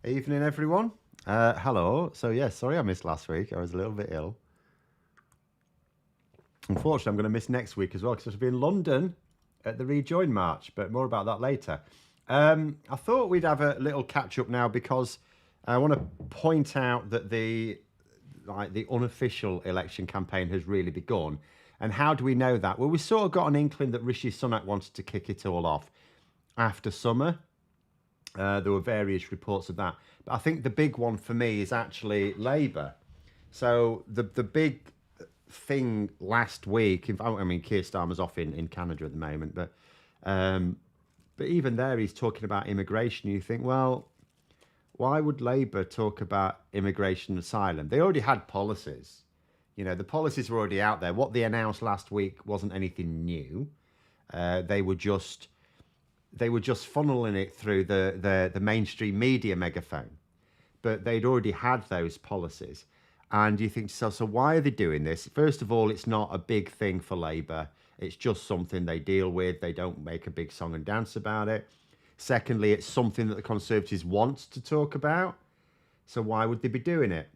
Evening, everyone. Hello. So, yeah, sorry I missed last week. I was a little bit ill. Unfortunately, I'm going to miss next week as well because I'll be in London at the Rejoin March, but more about that later. I thought we'd have a little catch up now because I want to point out that the unofficial election campaign has really begun. And how do we know that? Well, we sort of got an inkling that Rishi Sunak wanted to kick it all off after summer. There were various reports of that. But I think the big one for me is actually Labour. So the big thing last week, I mean, Keir Starmer's off in Canada at the moment, but even there he's talking about immigration. You think, well, why would Labour talk about immigration and asylum? They already had policies. The policies were already out there. What they announced last week wasn't anything new. They were just funneling it through the mainstream media megaphone. But they'd already had those policies. And you think, so why are they doing this? First of all, it's not a big thing for Labour. It's just something they deal with. They don't make a big song and dance about it. Secondly, it's something that the Conservatives want to talk about. So why would they be doing it?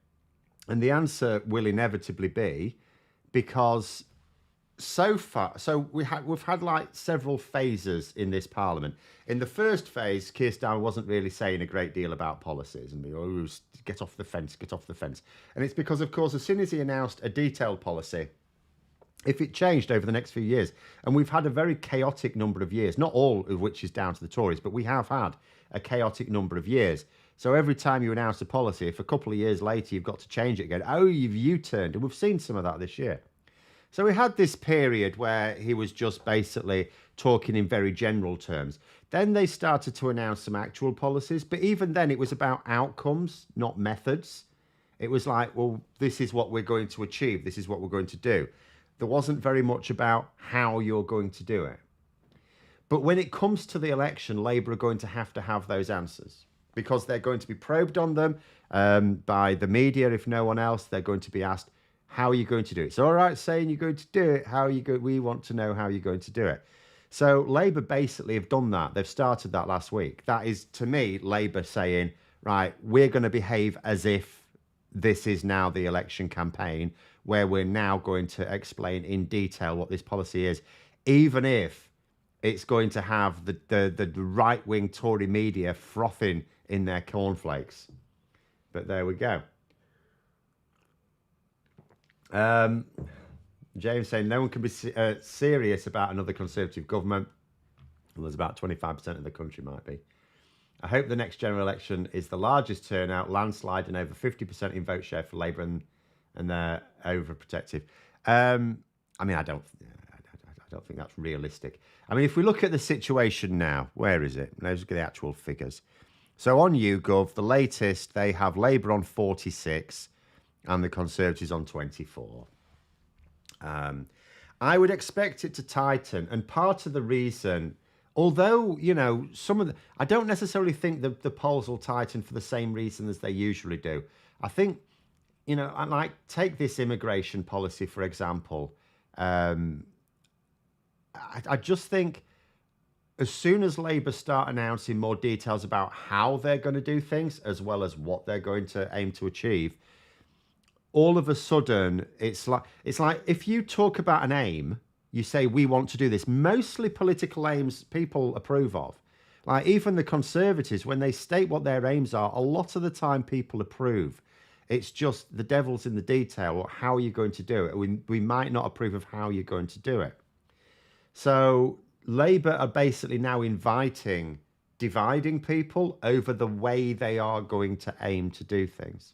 And the answer will inevitably be because so far, we've had like several phases in this parliament. In the first phase, Keir Starmer wasn't really saying a great deal about policies and get off the fence, get off the fence. And it's because, of course, as soon as he announced a detailed policy, if it changed over the next few years, and we've had a very chaotic number of years, not all of which is down to the Tories, but we have had a chaotic number of years. So every time you announce a policy, if a couple of years later you've got to change it again, you've U-turned. And we've seen some of that this year. So we had this period where he was just basically talking in very general terms. Then they started to announce some actual policies, but even then it was about outcomes, not methods. It was like, well, this is what we're going to achieve. This is what we're going to do. There wasn't very much about how you're going to do it. But when it comes to the election, Labour are going to have those answers because they're going to be probed on them by the media, if no one else. They're going to be asked, how are you going to do it? It's all right saying you're going to do it. How are you going? We want to know how you're going to do it. So Labour basically have done that. They've started that last week. That is, to me, Labour saying, right, we're going to behave as if this is now the election campaign where we're now going to explain in detail what this policy is, even if it's going to have the right-wing Tory media frothing in their cornflakes. But there we go. James saying no one can be serious about another Conservative government. Well, there's about 25% of the country might be. I hope the next general election is the largest turnout, landslide, and over 50% in vote share for Labour, and they're overprotective. I mean, I don't think that's realistic. I mean, if we look at the situation now, where is it? Let's look at the actual figures. So on YouGov, the latest, they have Labour on 46 and the Conservatives on 24. I would expect it to tighten, and part of the reason, although, I don't necessarily think the polls will tighten for the same reason as they usually do. I think, take this immigration policy, for example. I just think as soon as Labour start announcing more details about how they're going to do things, as well as what they're going to aim to achieve, all of a sudden, it's like if you talk about an aim, you say, we want to do this. Mostly political aims people approve of. Like even the Conservatives, when they state what their aims are, a lot of the time people approve. It's just the devil's in the detail. How are you going to do it? We might not approve of how you're going to do it. So Labour are basically now dividing people over the way they are going to aim to do things.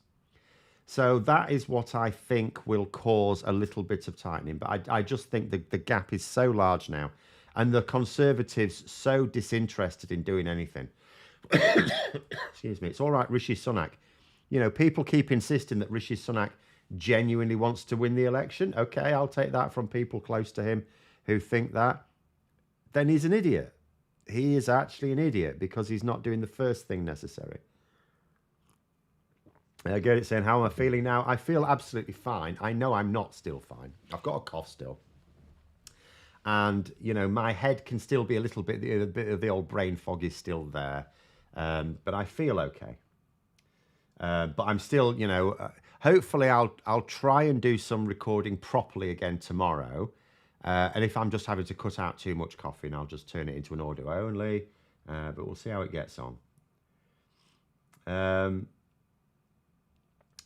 So that is what I think will cause a little bit of tightening. But I just think the gap is so large now, and the Conservatives so disinterested in doing anything. Excuse me. It's all right, Rishi Sunak. People keep insisting that Rishi Sunak genuinely wants to win the election. Okay, I'll take that from people close to him who think that. Then he's an idiot. He is actually an idiot because he's not doing the first thing necessary. I get it saying, how am I feeling now? I feel absolutely fine. I know I'm not still fine. I've got a cough still. And, my head can still be a bit of the old brain fog is still there. But I feel okay. But I'm still, hopefully I'll try and do some recording properly again tomorrow. And if I'm just having to cut out too much coughing, I'll just turn it into an audio only. But we'll see how it gets on.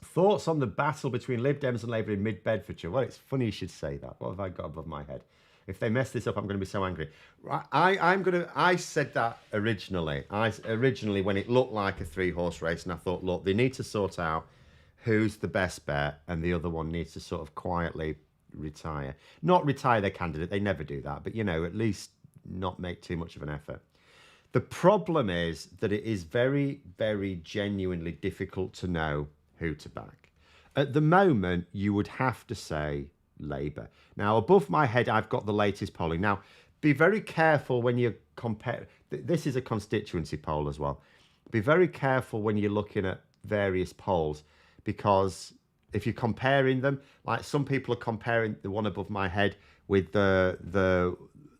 Thoughts on the battle between Lib Dems and Labour in Mid Bedfordshire? Well, it's funny you should say that. What have I got above my head? If they mess this up, I'm going to be so angry. I said that originally. Originally when it looked like a 3-horse race, and I thought, look, they need to sort out who's the best bet, and the other one needs to sort of quietly retire. Not retire their candidate. They never do that, but at least not make too much of an effort. The problem is that it is very, very genuinely difficult to know who to back. At the moment, you would have to say Labour. Now, above my head, I've got the latest polling. Now, be very careful when you compare. This is a constituency poll as well. Be very careful when you're looking at various polls, because if you're comparing them, like some people are comparing the one above my head with the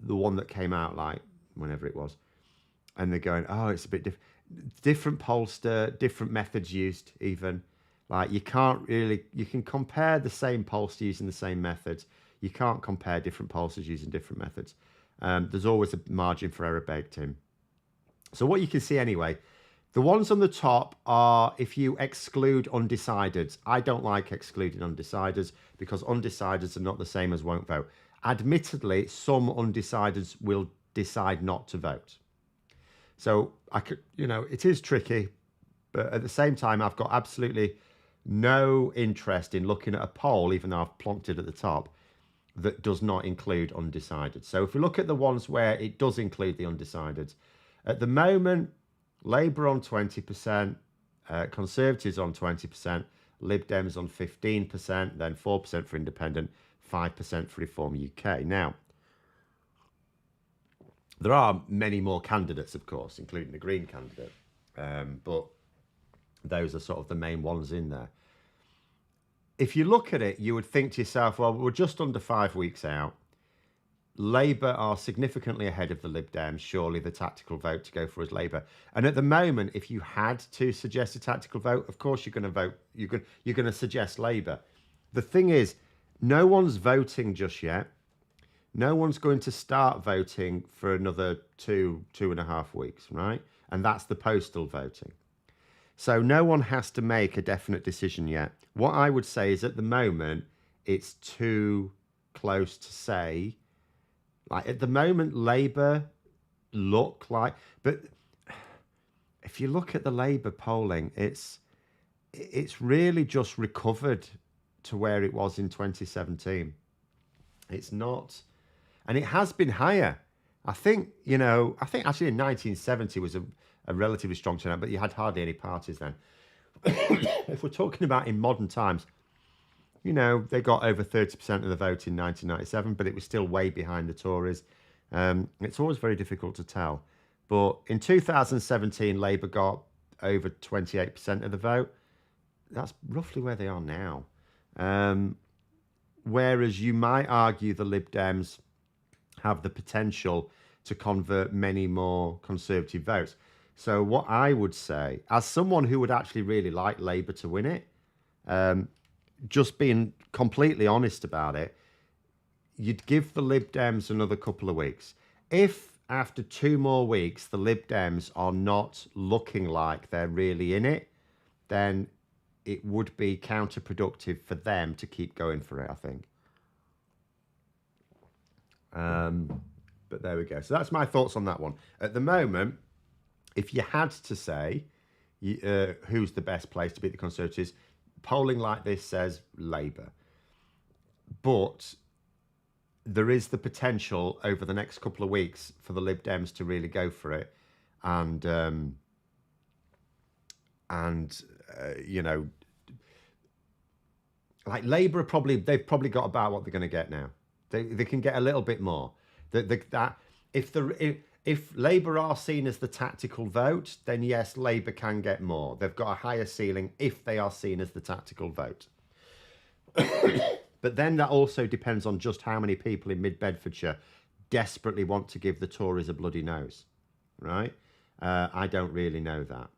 one that came out like whenever it was, and they're going, oh, it's a bit different pollster, different methods used even. Like you can compare the same pollster using the same methods. You can't compare different pollsters using different methods. There's always a margin for error baked in. So what you can see anyway, the ones on the top are if you exclude undecideds. I don't like excluding undecideds because undecideds are not the same as won't vote. Admittedly, some undecideds will decide not to vote. So it is tricky, but at the same time, I've got absolutely no interest in looking at a poll, even though I've plonked it at the top, that does not include undecided. So if we look at the ones where it does include the undecideds, at the moment, Labour on 20%, Conservatives on 20%, Lib Dems on 15%, then 4% for Independent, 5% for Reform UK. Now, there are many more candidates, of course, including the Green candidate, but those are sort of the main ones in there. If you look at it, you would think to yourself, well, we're just under 5 weeks out. Labour are significantly ahead of the Lib Dems. Surely the tactical vote to go for is Labour. And at the moment, if you had to suggest a tactical vote, of course you're going to vote. You're going to suggest Labour. The thing is, no one's voting just yet. No one's going to start voting for another 2.5 weeks, right? And that's the postal voting. So no one has to make a definite decision yet. What I would say is at the moment, it's too close to say. Like at the moment, Labour look like, but if you look at the Labour polling, it's really just recovered to where it was in 2017. It's not, and it has been higher. I think actually in 1970 was a relatively strong turnout, but you had hardly any parties then. If we're talking about in modern times, they got over 30% of the vote in 1997, but it was still way behind the Tories. It's always very difficult to tell. But in 2017, Labour got over 28% of the vote. That's roughly where they are now. Whereas you might argue the Lib Dems have the potential to convert many more Conservative votes. So what I would say, as someone who would actually really like Labour to win it, just being completely honest about it, you'd give the Lib Dems another couple of weeks. If after 2 more weeks the Lib Dems are not looking like they're really in it, then it would be counterproductive for them to keep going for it, I think. But there we go. So that's my thoughts on that one. At the moment, if you had to say who's the best place to beat the Conservatives, polling like this says Labour. But there is the potential over the next couple of weeks for the Lib Dems to really go for it. And like Labour they've probably got about what they're going to get now. They can get a little bit more. If Labour are seen as the tactical vote, then yes, Labour can get more. They've got a higher ceiling if they are seen as the tactical vote. But then that also depends on just how many people in Mid-Bedfordshire desperately want to give the Tories a bloody nose, right? I don't really know that.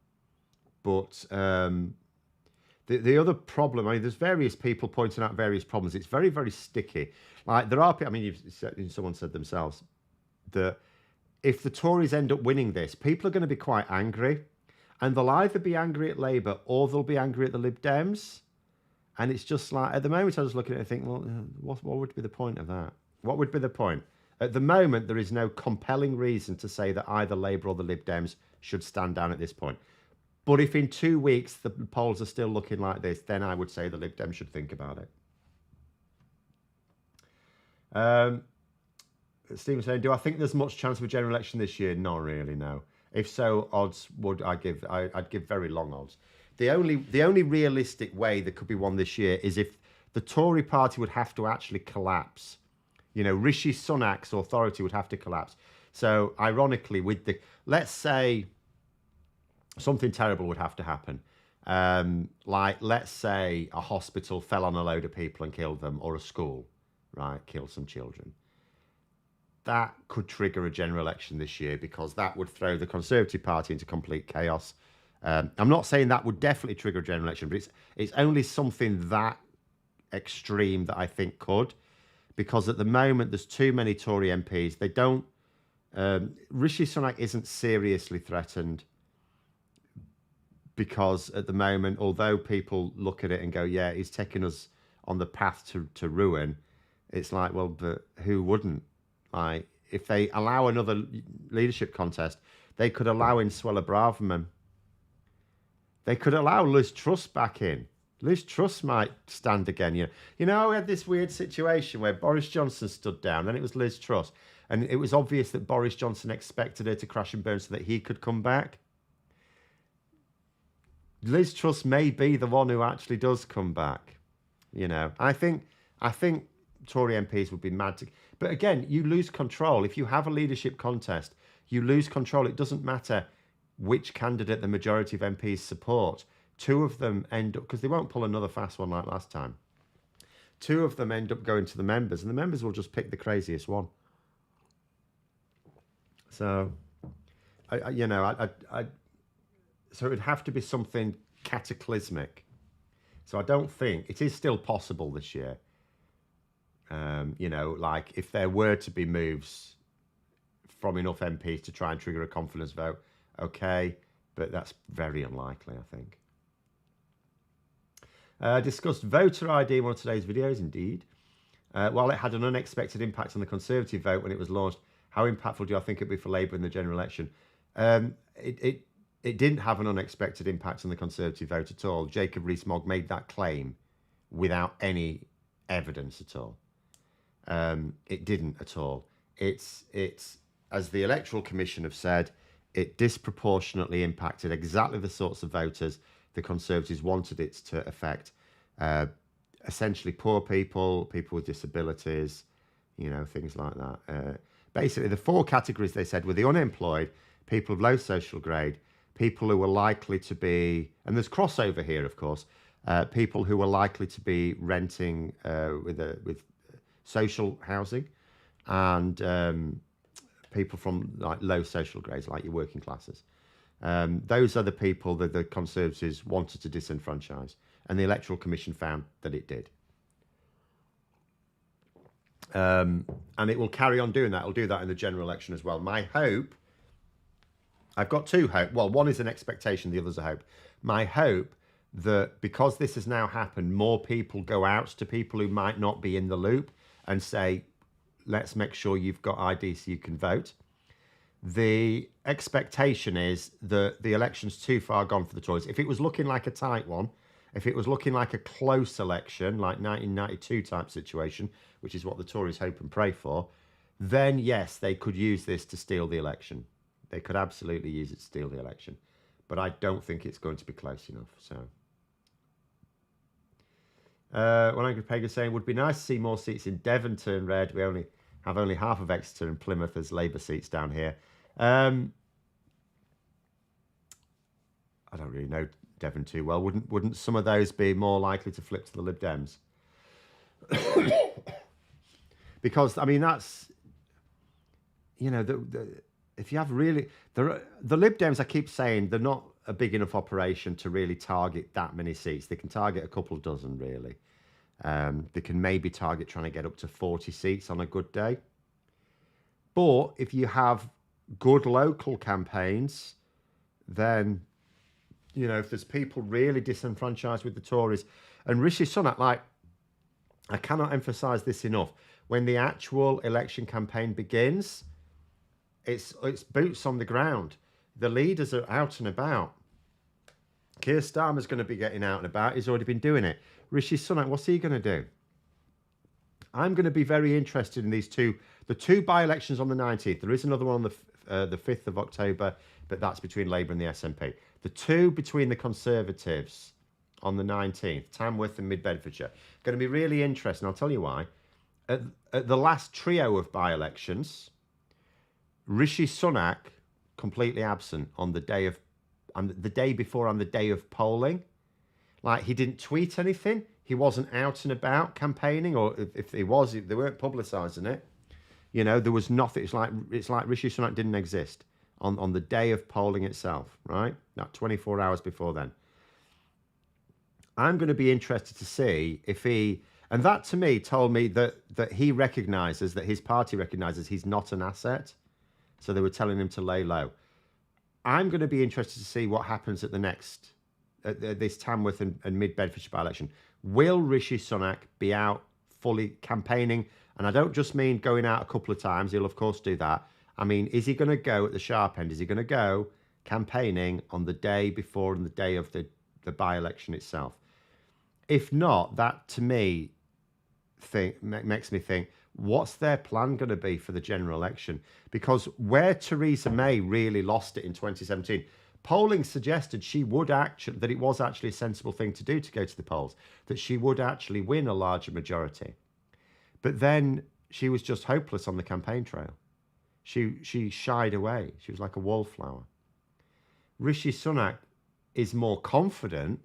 But The other problem, I mean, there's various people pointing out various problems. It's very, very sticky. Like there are, I mean, someone said themselves that if the Tories end up winning this, people are going to be quite angry, and they'll either be angry at Labour or they'll be angry at the Lib Dems. And it's just like, at the moment, I was looking at it and think, well, what would be the point of that? What would be the point? At the moment, there is no compelling reason to say that either Labour or the Lib Dems should stand down at this point. But if in 2 weeks the polls are still looking like this, then I would say the Lib Dems should think about it. Stephen saying, do I think there's much chance of a general election this year? Not really, no. If so, odds would I'd give very long odds. The only realistic way there could be one this year is if the Tory party would have to actually collapse. You know, Rishi Sunak's authority would have to collapse. So ironically, let's say something terrible would have to happen. Like, let's say a hospital fell on a load of people and killed them, or a school, right, killed some children. That could trigger a general election this year, because that would throw the Conservative Party into complete chaos. I'm not saying that would definitely trigger a general election, but it's only something that extreme that I think could, because at the moment there's too many Tory MPs. They don't. Rishi Sunak isn't seriously threatened, because at the moment, although people look at it and go, yeah, he's taking us on the path to ruin, it's like, well, but who wouldn't? Like, if they allow another leadership contest, they could allow in Suella Braverman. They could allow Liz Truss back in. Liz Truss might stand again. You know, we had this weird situation where Boris Johnson stood down, then it was Liz Truss. And it was obvious that Boris Johnson expected her to crash and burn so that he could come back. Liz Truss may be the one who actually does come back. You know, I think Tory MPs would be mad to... But again, you lose control. If you have a leadership contest, you lose control. It doesn't matter which candidate the majority of MPs support. Two of them end up... Because they won't pull another fast one like last time. Two of them end up going to the members, and the members will just pick the craziest one. So, so it'd have to be something cataclysmic. So I don't think... It is still possible this year. You know, like if there were to be moves from enough MPs to try and trigger a confidence vote, okay, but that's very unlikely, I think. Discussed voter ID in one of today's videos, indeed. While it had an unexpected impact on the Conservative vote when it was launched, how impactful do I think it'd be for Labour in the general election? It didn't have an unexpected impact on the Conservative vote at all. Jacob Rees-Mogg made that claim without any evidence at all. It didn't at all. It's as the Electoral Commission have said, it disproportionately impacted exactly the sorts of voters the Conservatives wanted it to affect. Essentially poor people, people with disabilities, you know, things like that. Basically, the four categories they said were the unemployed, people of low social grade, people who were likely to be, and there's crossover here, of course, people who were likely to be renting with social housing, and people from like low social grades, like your working classes. Those are the people that the Conservatives wanted to disenfranchise, and the Electoral Commission found that it did. And it will carry on doing that. It'll do that in the general election as well. My hope, I've got two hope. Well, one is an expectation, the other's a hope. My hope that because this has now happened, more people go out to people who might not be in the loop and say, let's make sure you've got ID so you can vote. The expectation is that the election's too far gone for the Tories. If it was looking like a tight one, if it was looking like a close election, like 1992 type situation, which is what the Tories hope and pray for, then yes, they could use this to steal the election. They could absolutely use it to steal the election. But I don't think it's going to be close enough. So, Well, Angry Peg is saying, would be nice to see more seats in Devon turn red. We only have half of Exeter and Plymouth as Labour seats down here. I don't really know Devon too well. Wouldn't some of those be more likely to flip to the Lib Dems? Because I mean, that's, you know, if you have really the Lib Dems, I keep saying they're not a big enough operation to really target that many seats. They can target a couple of dozen, really. They can maybe target trying to get up to 40 seats on a good day. But if you have good local campaigns, then, you know, if there's people really disenfranchised with the Tories, and Rishi Sunak, like, I cannot emphasise this enough, when the actual election campaign begins, it's boots on the ground. The leaders are out and about. Keir Starmer's going to be getting out and about. He's already been doing it. Rishi Sunak, what's he going to do? I'm going to be very interested in the two by-elections on the 19th. There is another one on the 5th of October, but that's between Labour and the SNP. The two between the Conservatives on the 19th, Tamworth and Mid-Bedfordshire, going to be really interesting. I'll tell you why. At the last trio of by-elections, Rishi Sunak completely absent on the day before on the day of polling. Like, he didn't tweet anything. He wasn't out and about campaigning, or if he was, they weren't publicising it. You know, there was nothing. It's like Rishi Sunak didn't exist on the day of polling itself, right? Not 24 hours before then. I'm going to be interested to see if he, and that to me told me that he recognises, that his party recognises he's not an asset. So they were telling him to lay low. I'm going to be interested to see what happens at this Tamworth and Mid-Bedfordshire by-election. Will Rishi Sunak be out fully campaigning? And I don't just mean going out a couple of times. He'll, of course, do that. I mean, is he going to go at the sharp end? Is he going to go campaigning on the day before and the day of the by-election itself? If not, that, to me, makes me think, what's their plan going to be for the general election? Because where Theresa May really lost it in 2017, polling suggested that it was actually a sensible thing to do to go to the polls, that she would actually win a larger majority. But then she was just hopeless on the campaign trail. She shied away. She was like a wallflower. Rishi Sunak is more confident,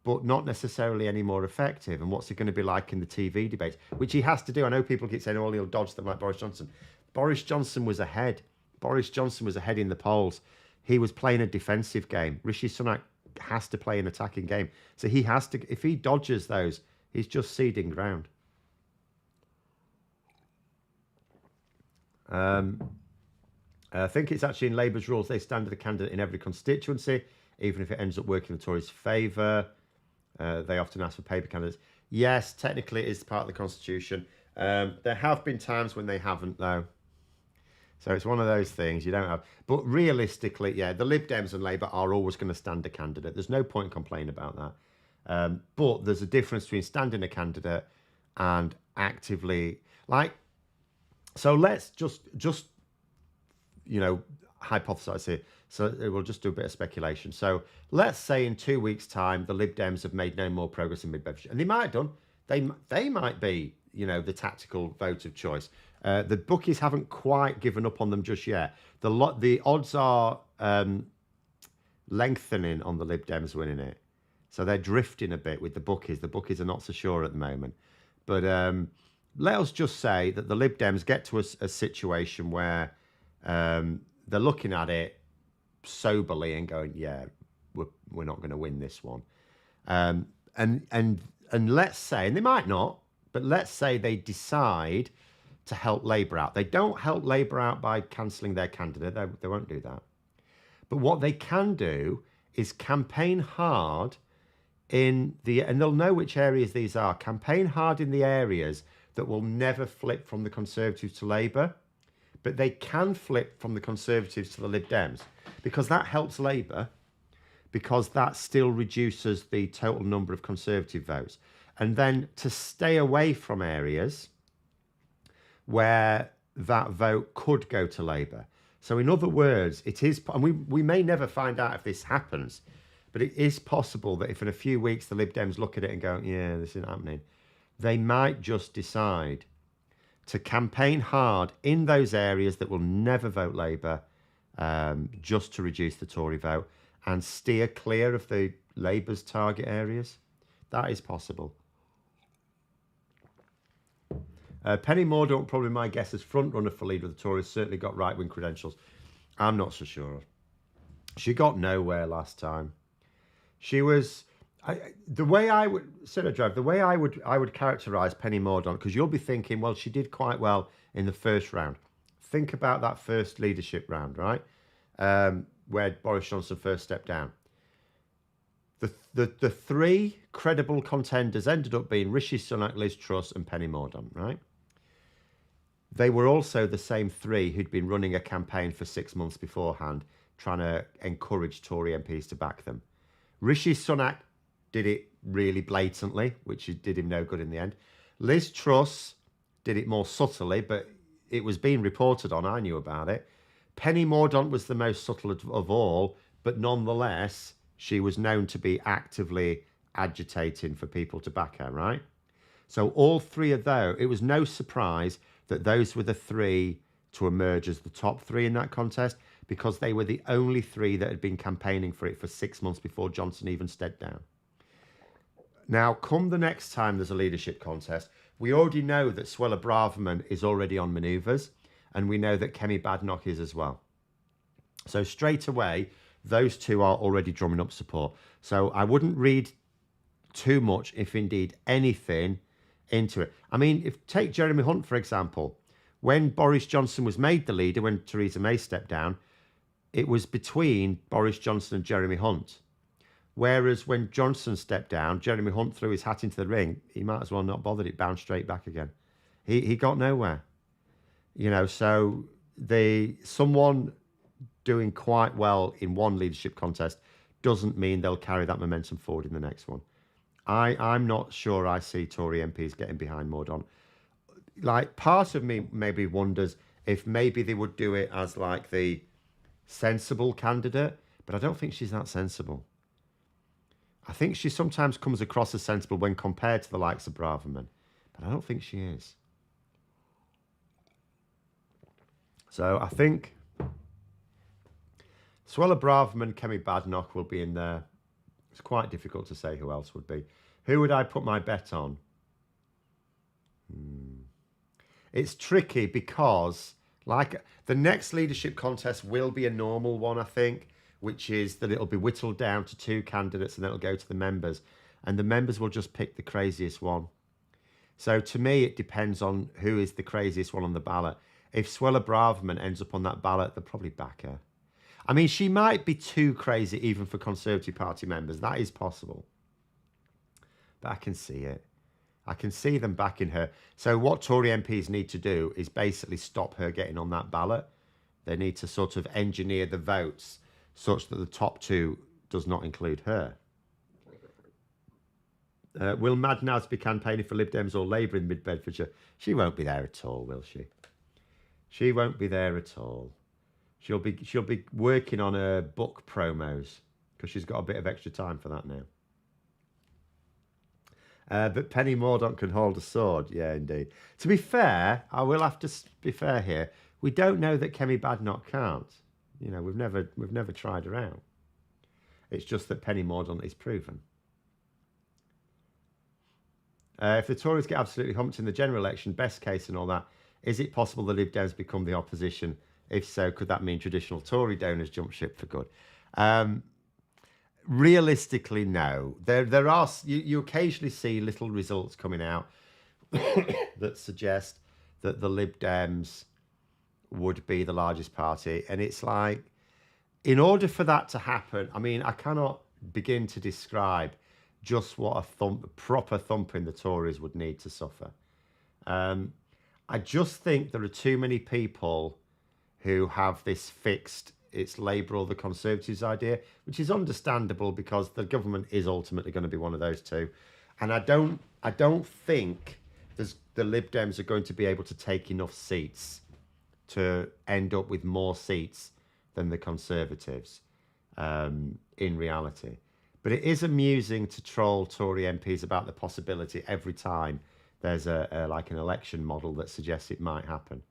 but not necessarily any more effective. And what's it going to be like in the TV debates, which he has to do? I know people keep saying, oh, he'll dodge them like Boris Johnson. Boris Johnson was ahead. Boris Johnson was ahead in the polls. He was playing a defensive game. Rishi Sunak has to play an attacking game. So he has to, if he dodges those, he's just ceding ground. I think it's actually in Labour's rules. They stand as a candidate in every constituency, even if it ends up working in the Tories' favour. They often ask for paper candidates. Yes, technically it is part of the Constitution. There have been times when they haven't, though. So it's one of those things you don't have. But realistically, yeah, the Lib Dems and Labour are always going to stand a candidate. There's no point complaining about that. But there's a difference between standing a candidate and actively, like, so let's just you know, hypothesize here. So we'll just do a bit of speculation. So let's say in 2 weeks' time, the Lib Dems have made no more progress in Mid-Bedfordshire. And they might have done. They might be, you know, the tactical vote of choice. The bookies haven't quite given up on them just yet. The odds are lengthening on the Lib Dems winning it. So they're drifting a bit with the bookies. The bookies are not so sure at the moment. But let us just say that the Lib Dems get to a situation where they're looking at it soberly and going, yeah, we're not going to win this one. And let's say, and they might not, but let's say they decide to help Labour out. They don't help Labour out by cancelling their candidate. They won't do that. But what they can do is campaign hard and they'll know which areas these are. Campaign hard in the areas that will never flip from the Conservatives to Labour, but they can flip from the Conservatives to the Lib Dems, because that helps Labour, because that still reduces the total number of Conservative votes. And then to stay away from areas where that vote could go to Labour. So in other words, it is, and we may never find out if this happens, but it is possible that if in a few weeks the Lib Dems look at it and go, yeah, this isn't happening, they might just decide to campaign hard in those areas that will never vote Labour, just to reduce the Tory vote and steer clear of the Labour's target areas. That is possible. Penny Mordaunt, probably my guess, as front runner for leader of the Tories, certainly got right-wing credentials. I'm not so sure. She got nowhere last time. She was the way I would Senator Drive. The way I would characterise Penny Mordaunt, because you'll be thinking, well, she did quite well in the first round. Think about that first leadership round, right? Where Boris Johnson first stepped down. The three credible contenders ended up being Rishi Sunak, Liz Truss, and Penny Mordaunt, right? They were also the same three who'd been running a campaign for 6 months beforehand, trying to encourage Tory MPs to back them. Rishi Sunak did it really blatantly, which did him no good in the end. Liz Truss did it more subtly, but it was being reported on. I knew about it. Penny Mordaunt was the most subtle of all, but nonetheless, she was known to be actively agitating for people to back her, right? So all three of those, it was no surprise that those were the three to emerge as the top three in that contest, because they were the only three that had been campaigning for it for 6 months before Johnson even stepped down. Now, come the next time there's a leadership contest, we already know that Suella Braverman is already on manoeuvres, and we know that Kemi Badenoch is as well. So straight away, those two are already drumming up support. So I wouldn't read too much, if indeed anything, into it. I mean, take Jeremy Hunt, for example. When Boris Johnson was made the leader, when Theresa May stepped down, it was between Boris Johnson and Jeremy Hunt. Whereas when Johnson stepped down, Jeremy Hunt threw his hat into the ring. He might as well not bothered. It bounced straight back again. He got nowhere. So someone doing quite well in one leadership contest doesn't mean they'll carry that momentum forward in the next one. I'm not sure I see Tory MPs getting behind Mordaunt. Like, part of me maybe wonders if maybe they would do it as like the sensible candidate, but I don't think she's that sensible. I think she sometimes comes across as sensible when compared to the likes of Braverman, but I don't think she is. So I think Suella Braverman, Kemi Badenoch will be in there. It's quite difficult to say who else would be. Who would I put my bet on? It's tricky because, like, the next leadership contest will be a normal one, I think, which is that it'll be whittled down to two candidates and then it'll go to the members. And the members will just pick the craziest one. So to me, it depends on who is the craziest one on the ballot. If Suella Braverman ends up on that ballot, they'll probably back her. I mean, she might be too crazy even for Conservative Party members. That is possible. But I can see it. I can see them backing her. So what Tory MPs need to do is basically stop her getting on that ballot. They need to sort of engineer the votes such that the top two does not include her. Will Mad Naz be campaigning for Lib Dems or Labour in Mid-Bedfordshire? She won't be there at all, will she? She won't be there at all. She'll be working on her book promos because she's got a bit of extra time for that now. But Penny Mordaunt can hold a sword. Yeah, indeed. To be fair, I will have to be fair here. We don't know that Kemi Badenoch can't. We've never tried her out. It's just that Penny Mordaunt is proven. If the Tories get absolutely humped in the general election, best case and all that, is it possible the Lib Dems become the opposition? If so, could that mean traditional Tory donors jump ship for good? Realistically, no. There are, you occasionally see little results coming out that suggest that the Lib Dems would be the largest party. And it's like, in order for that to happen, I mean, I cannot begin to describe just what a proper thumping the Tories would need to suffer. I just think there are too many people who have this fixed, it's Labour or the Conservatives idea, which is understandable because the government is ultimately going to be one of those two. And I don't think the Lib Dems are going to be able to take enough seats to end up with more seats than the Conservatives in reality. But it is amusing to troll Tory MPs about the possibility every time there's like an election model that suggests it might happen.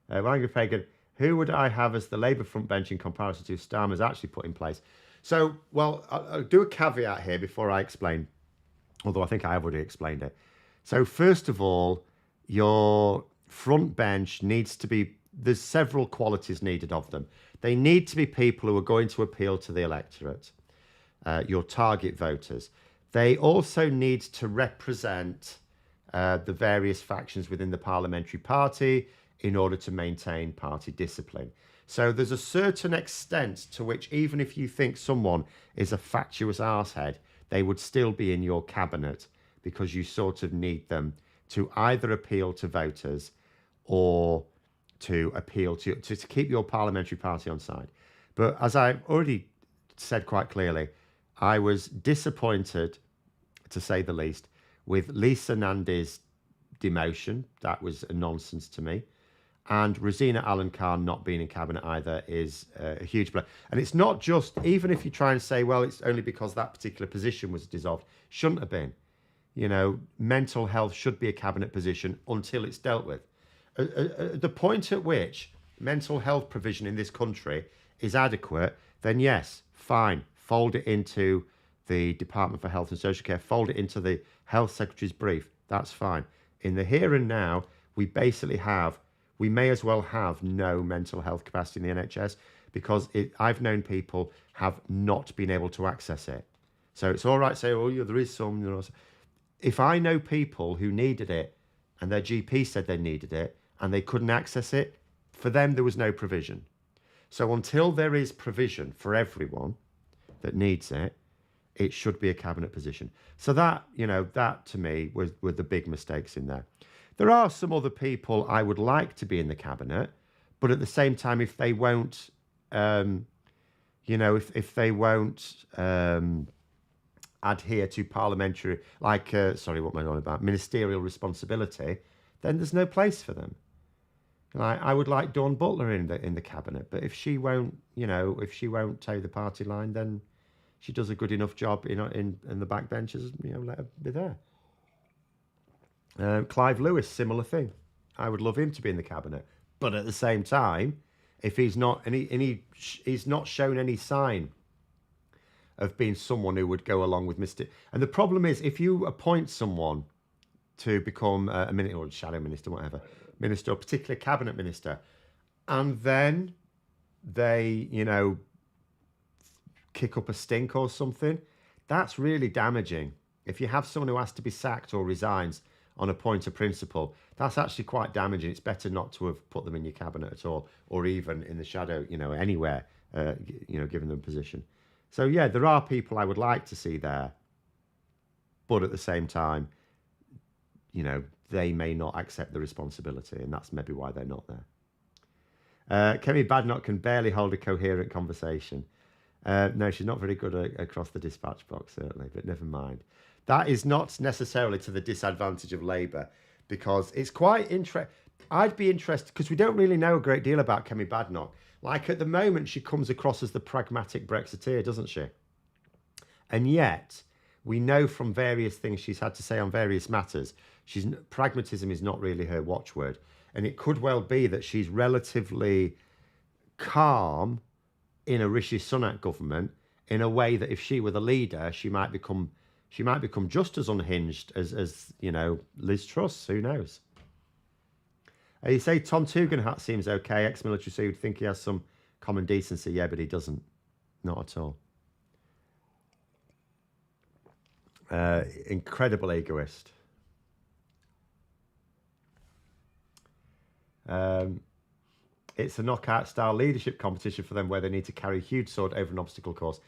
Angry Pagan, who would I have as the Labour front bench in comparison to Starmer's actually put in place? So, well, I'll do a caveat here before I explain, although I think I have already explained it. So, first of all, your front bench needs to be there's several qualities needed of them. They need to be people who are going to appeal to the electorate, your target voters. They also need to represent the various factions within the parliamentary party in order to maintain party discipline. So there's a certain extent to which, even if you think someone is a fatuous arsehead, they would still be in your cabinet, because you sort of need them to either appeal to voters or to appeal to keep your parliamentary party on side. But as I've already said quite clearly, I was disappointed, to say the least, with Lisa Nandy's demotion. That was a nonsense to me. And Rosina Allen-Khan not being in cabinet either is a huge blow. And it's not just, even if you try and say, well, it's only because that particular position was dissolved, shouldn't have been. You know, mental health should be a cabinet position until it's dealt with. The point at which mental health provision in this country is adequate, then yes, fine, fold it into the Department for Health and Social Care, fold it into the Health Secretary's brief, that's fine. In the here and now, we may as well have no mental health capacity in the NHS, because I've known people have not been able to access it. So it's all right to say, oh, yeah, there is some, you know. If I know people who needed it and their GP said they needed it and they couldn't access it, for them there was no provision. So until there is provision for everyone that needs it, it should be a cabinet position. So that, you know, that to me were the big mistakes in there. There are some other people I would like to be in the cabinet, but at the same time, if they won't, you know, if they won't adhere to parliamentary, like, sorry, what am I on about? Ministerial responsibility, then there's no place for them. Like, I would like Dawn Butler in the cabinet, but if she won't, you know, if she won't toe the party line, then she does a good enough job, you know, in the backbenches, you know, let her be there. Clive Lewis, similar thing. I would love him to be in the cabinet, but at the same time, if he's not, he's not shown any sign of being someone who would go along with Mr. And the problem is, if you appoint someone to become a minister or shadow minister, whatever, minister or particular cabinet minister, and then they, you know, kick up a stink or something, that's really damaging. If you have someone who has to be sacked or resigns on a point of principle, that's actually quite damaging. It's better not to have put them in your cabinet at all, or even in the shadow, you know, anywhere, you know, given them a position. So yeah, there are people I would like to see there, but at the same time, you know, they may not accept the responsibility, and that's maybe why they're not there. Kemi Badnock can barely hold a coherent conversation. No, she's not very good across the dispatch box, certainly, but never mind. That is not necessarily to the disadvantage of Labour, because it's quite interesting. I'd be interested, because we don't really know a great deal about Kemi Badnock. Like, at the moment, she comes across as the pragmatic Brexiteer, doesn't she? And yet, we know from various things she's had to say on various matters, pragmatism is not really her watchword. And it could well be that she's relatively calm in a Rishi Sunak government, in a way that if she were the leader, she might become just as unhinged as you know, Liz Truss. Who knows? You say Tom Tugendhat seems okay, ex-military, so you'd think he has some common decency. Yeah, but he doesn't. Not at all. Incredible egoist. It's a knockout-style leadership competition for them, where they need to carry a huge sword over an obstacle course.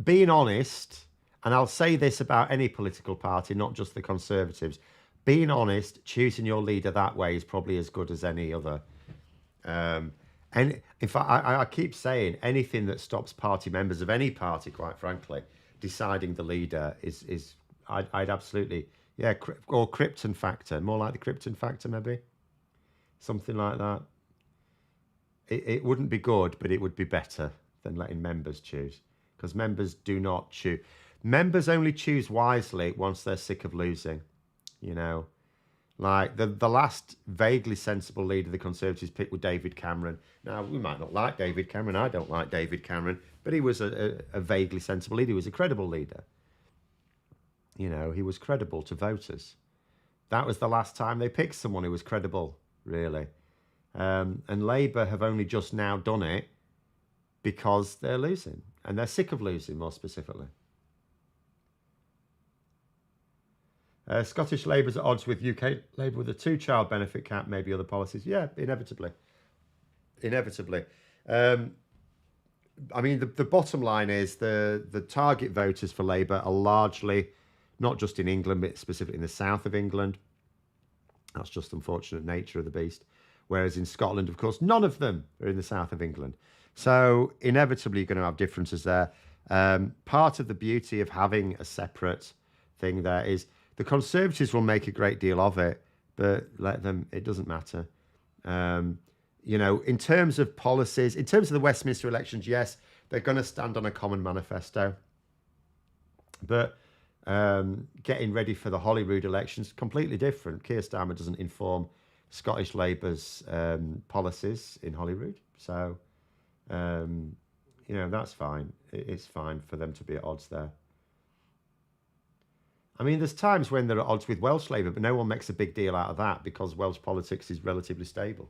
Being honest, and I'll say this about any political party, not just the Conservatives, being honest, choosing your leader that way is probably as good as any other. And in fact, I keep saying, anything that stops party members of any party, quite frankly, deciding the leader is I'd absolutely, yeah, or Krypton factor, more like the Krypton factor, maybe. Something like that. It wouldn't be good, but it would be better than letting members choose, because members do not choose. Members only choose wisely once they're sick of losing. You know, like the last vaguely sensible leader the Conservatives picked was David Cameron. Now, we might not like David Cameron. I don't like David Cameron, but he was a vaguely sensible leader. He was a credible leader. You know, he was credible to voters. That was the last time they picked someone who was credible, really. And Labour have only just now done it because they're losing. And they're sick of losing, more specifically. Scottish Labour's at odds with UK Labour with a 2-child benefit cap, maybe other policies. Yeah, inevitably. Inevitably. I mean, the bottom line is the target voters for Labour are largely, not just in England, but specifically in the south of England. That's just unfortunate nature of the beast. Whereas in Scotland, of course, none of them are in the south of England. So inevitably, you're going to have differences there. Part of the beauty of having a separate thing there is the Conservatives will make a great deal of it, but let them, it doesn't matter. You know, in terms of policies, in terms of the Westminster elections, yes, they're going to stand on a common manifesto. But getting ready for the Holyrood elections, completely different. Keir Starmer doesn't inform Scottish Labour's policies in Holyrood. So, you know, that's fine. It's fine for them to be at odds there. I mean, there's times when they're at odds with Welsh Labour, but no one makes a big deal out of that because Welsh politics is relatively stable.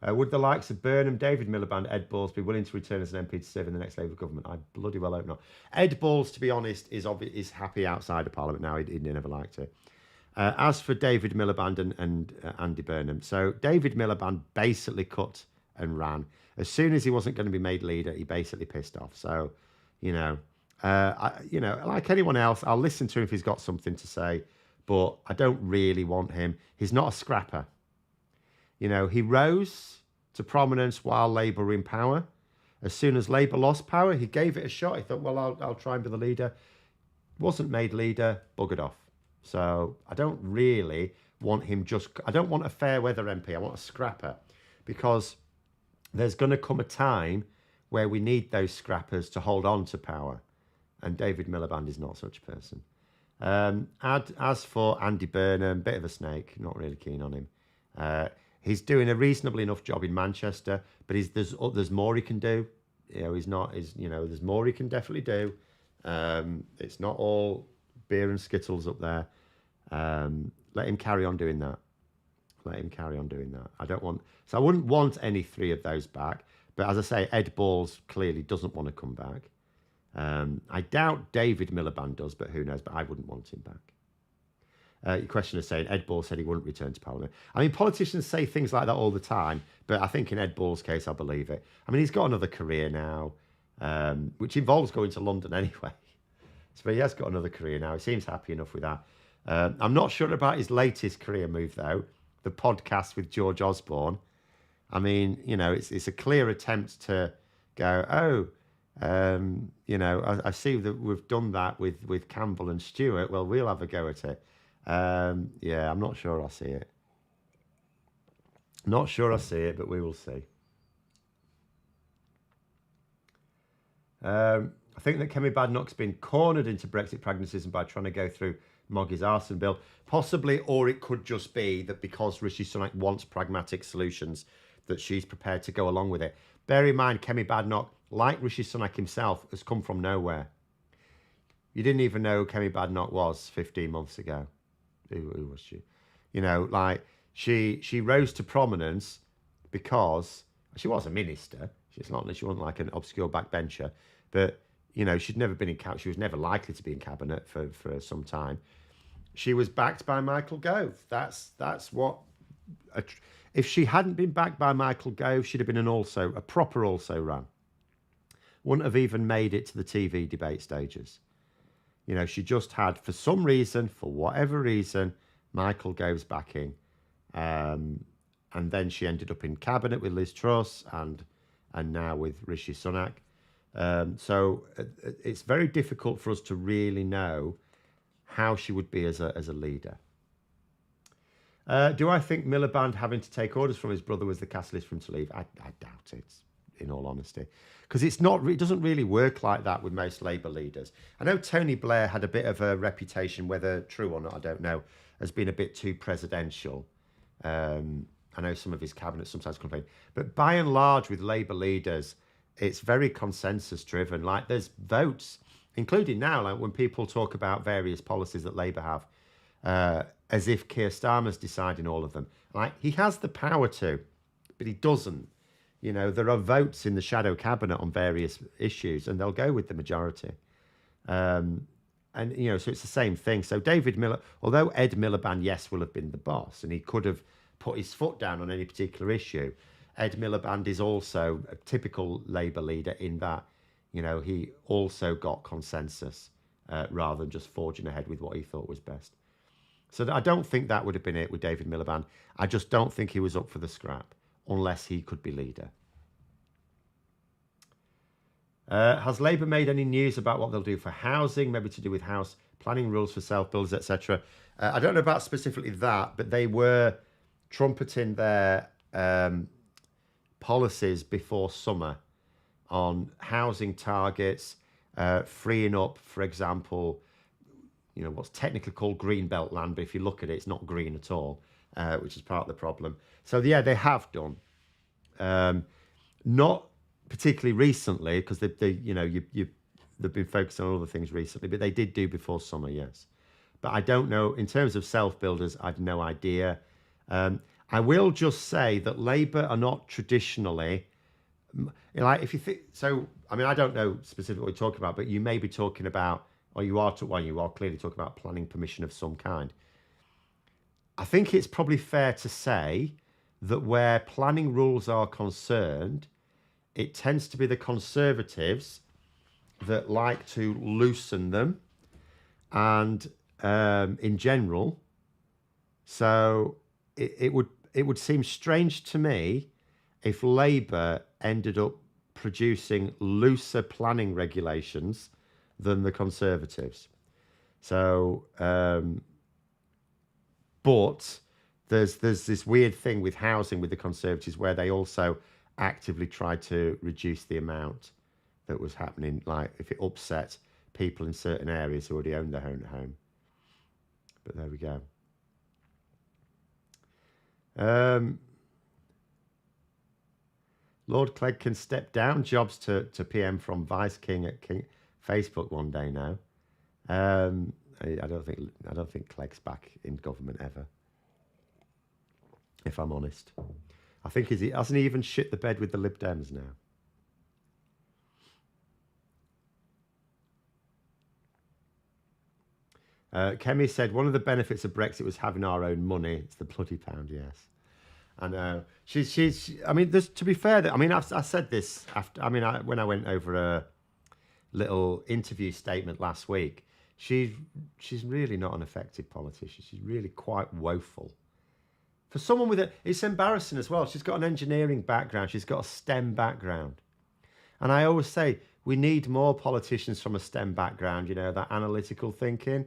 Would the likes of Burnham, David Miliband, Ed Balls be willing to return as an MP to serve in the next Labour government? I bloody well hope not. Ed Balls, to be honest, is happy outside of Parliament now. He never liked it. As for David Miliband and Andy Burnham, so David Miliband basically cut and ran. As soon as he wasn't going to be made leader, he basically pissed off. So, you know, like anyone else, I'll listen to him if he's got something to say, but I don't really want him. He's not a scrapper. You know, he rose to prominence while Labour were in power. As soon as Labour lost power, he gave it a shot. He thought, well, I'll try and be the leader. Wasn't made leader, buggered off. So I don't really want him I don't want a fair weather MP. I want a scrapper because there's going to come a time where we need those scrappers to hold on to power. And David Miliband is not such a person. As for Andy Burnham, bit of a snake, not really keen on him. He's doing a reasonably enough job in Manchester, but there's more he can do. You know, there's more he can definitely do. It's not all beer and Skittles up there. Let him carry on doing that. I wouldn't want any three of those back. But as I say, Ed Balls clearly doesn't want to come back. I doubt David Miliband does, but who knows? But I wouldn't want him back. Your questioner saying Ed Balls said he wouldn't return to Parliament. I mean, politicians say things like that all the time, but I think in Ed Balls' case, I believe it. I mean, he's got another career now, which involves going to London anyway. So he has got another career now. He seems happy enough with that. I'm not sure about his latest career move, though, the podcast with George Osborne. I mean, you know, it's a clear attempt to go, you know, I see that we've done that with Campbell and Stewart. Well, we'll have a go at it. Yeah, I'm not sure I see it. Not sure I see it, but we will see. I think that Kemi Badenoch's been cornered into Brexit pragmatism by trying to go through Moggy's arson bill. Possibly, or it could just be that because Rishi Sunak wants pragmatic solutions, that she's prepared to go along with it. Bear in mind, Kemi Badenoch, like Rishi Sunak himself, has come from nowhere. You didn't even know who Kemi Badenoch was 15 months ago. Who was she? You know, like she rose to prominence because she was a minister. She wasn't like an obscure backbencher, but you know, she'd never been in cabinet. She was never likely to be in cabinet for some time. She was backed by Michael Gove. That's what. If she hadn't been backed by Michael Gove, she'd have been a proper also-ran. Wouldn't have even made it to the TV debate stages. You know, she just had, for some reason, for whatever reason, Michael Gove's backing. And then she ended up in cabinet with Liz Truss and now with Rishi Sunak. So it's very difficult for us to really know how she would be as a leader. Do I think Miliband having to take orders from his brother was the catalyst for him to leave? I doubt it, in all honesty. Because it doesn't really work like that with most Labour leaders. I know Tony Blair had a bit of a reputation, whether true or not, I don't know, as being a bit too presidential. I know some of his cabinet sometimes complain. But by and large, with Labour leaders, it's very consensus driven. Like there's votes, including now, like when people talk about various policies that Labour have, as if Keir Starmer's deciding all of them. Like, he has the power to, but he doesn't. You know, there are votes in the shadow cabinet on various issues, and they'll go with the majority. And, you know, so it's the same thing. So David Miller, although Ed Miliband, yes, will have been the boss, and he could have put his foot down on any particular issue, Ed Miliband is also a typical Labour leader in that, you know, he also got consensus rather than just forging ahead with what he thought was best. So I don't think that would have been it with David Miliband. I just don't think he was up for the scrap unless he could be leader. Has Labour made any news about what they'll do for housing, maybe to do with house planning rules for self-builders, etc.? I don't know about specifically that, but they were trumpeting their policies before summer on housing targets, freeing up, for example, you know, what's technically called green belt land, but if you look at it, it's not green at all, which is part of the problem. So yeah, they have done. Not particularly recently, because they've been focused on other things recently, but they did do before summer, yes. But I don't know, in terms of self-builders, I've no idea. I will just say that Labour are not traditionally, like, if you think, so, I mean, I don't know specifically what you're talking about, but you may be talking about, or you are clearly talking about planning permission of some kind. I think it's probably fair to say that where planning rules are concerned, it tends to be the Conservatives that like to loosen them, and in general. So it would seem strange to me if Labour ended up producing looser planning regulations than the Conservatives. So, but there's this weird thing with housing with the Conservatives where they also actively tried to reduce the amount that was happening, like if it upset people in certain areas who already owned their own home. But there we go. Lord Clegg can step down jobs to PM from Vice King at Facebook one day now. I don't think Clegg's back in government ever, if I'm honest. I think hasn't he even shit the bed with the Lib Dems now? Kemi said one of the benefits of Brexit was having our own money. It's the bloody pound, yes. I know. She's. I mean, to be fair, I mean, I said this after. I mean, when I went over a little interview statement last week, she's really not an effective politician. She's really quite woeful. For someone with it's embarrassing as well. She's got an engineering background. She's got a STEM background. And I always say, we need more politicians from a STEM background, you know, that analytical thinking.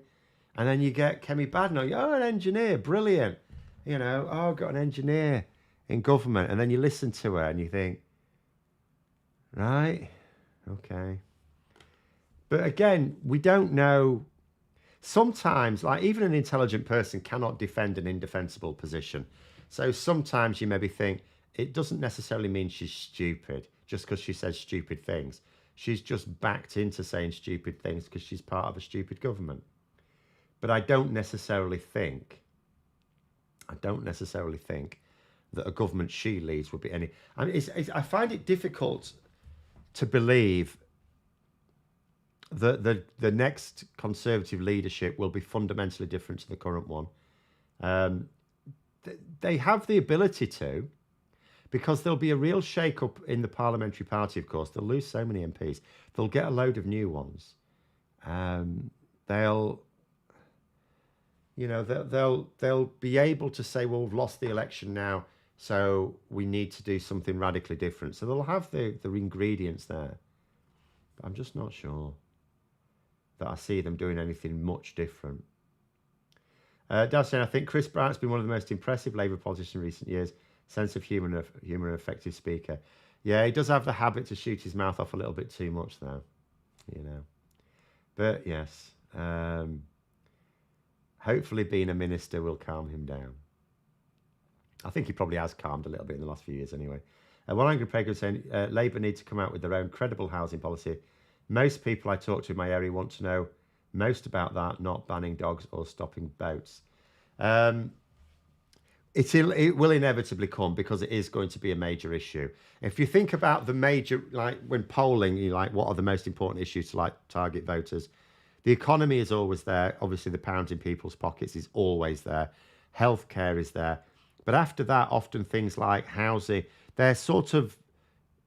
And then you get Kemi Badenoch, oh, an engineer, brilliant. You know, oh, I've got an engineer in government. And then you listen to her and you think, right, okay. But again, we don't know. Sometimes, like, even an intelligent person cannot defend an indefensible position. So sometimes you maybe think it doesn't necessarily mean she's stupid just because she says stupid things. She's just backed into saying stupid things because she's part of a stupid government. But I don't necessarily think that a government she leads would be any. I mean, I find it difficult to believe that the next Conservative leadership will be fundamentally different to the current one. They have the ability to, because there'll be a real shake-up in the parliamentary party, of course. They'll lose so many MPs. They'll get a load of new ones. They'll be able to say, well, we've lost the election now, so we need to do something radically different. So they'll have the ingredients there. But I'm just not sure that I see them doing anything much different. Dad saying, I think Chris Brown's been one of the most impressive Labour politicians in recent years. Sense of humour and effective speaker. Yeah, he does have the habit to shoot his mouth off a little bit too much, though. You know. But yes, hopefully being a minister will calm him down. I think he probably has calmed a little bit in the last few years anyway. One angry Peg was saying, Labour need to come out with their own credible housing policy. Most people I talk to in my area want to know most about that, not banning dogs or stopping boats. it will inevitably come because it is going to be a major issue. If you think about the major, like when polling, you like what are the most important issues to like target voters. The economy is always there. Obviously, the pound in people's pockets is always there. Healthcare is there. But after that, often things like housing, they're sort of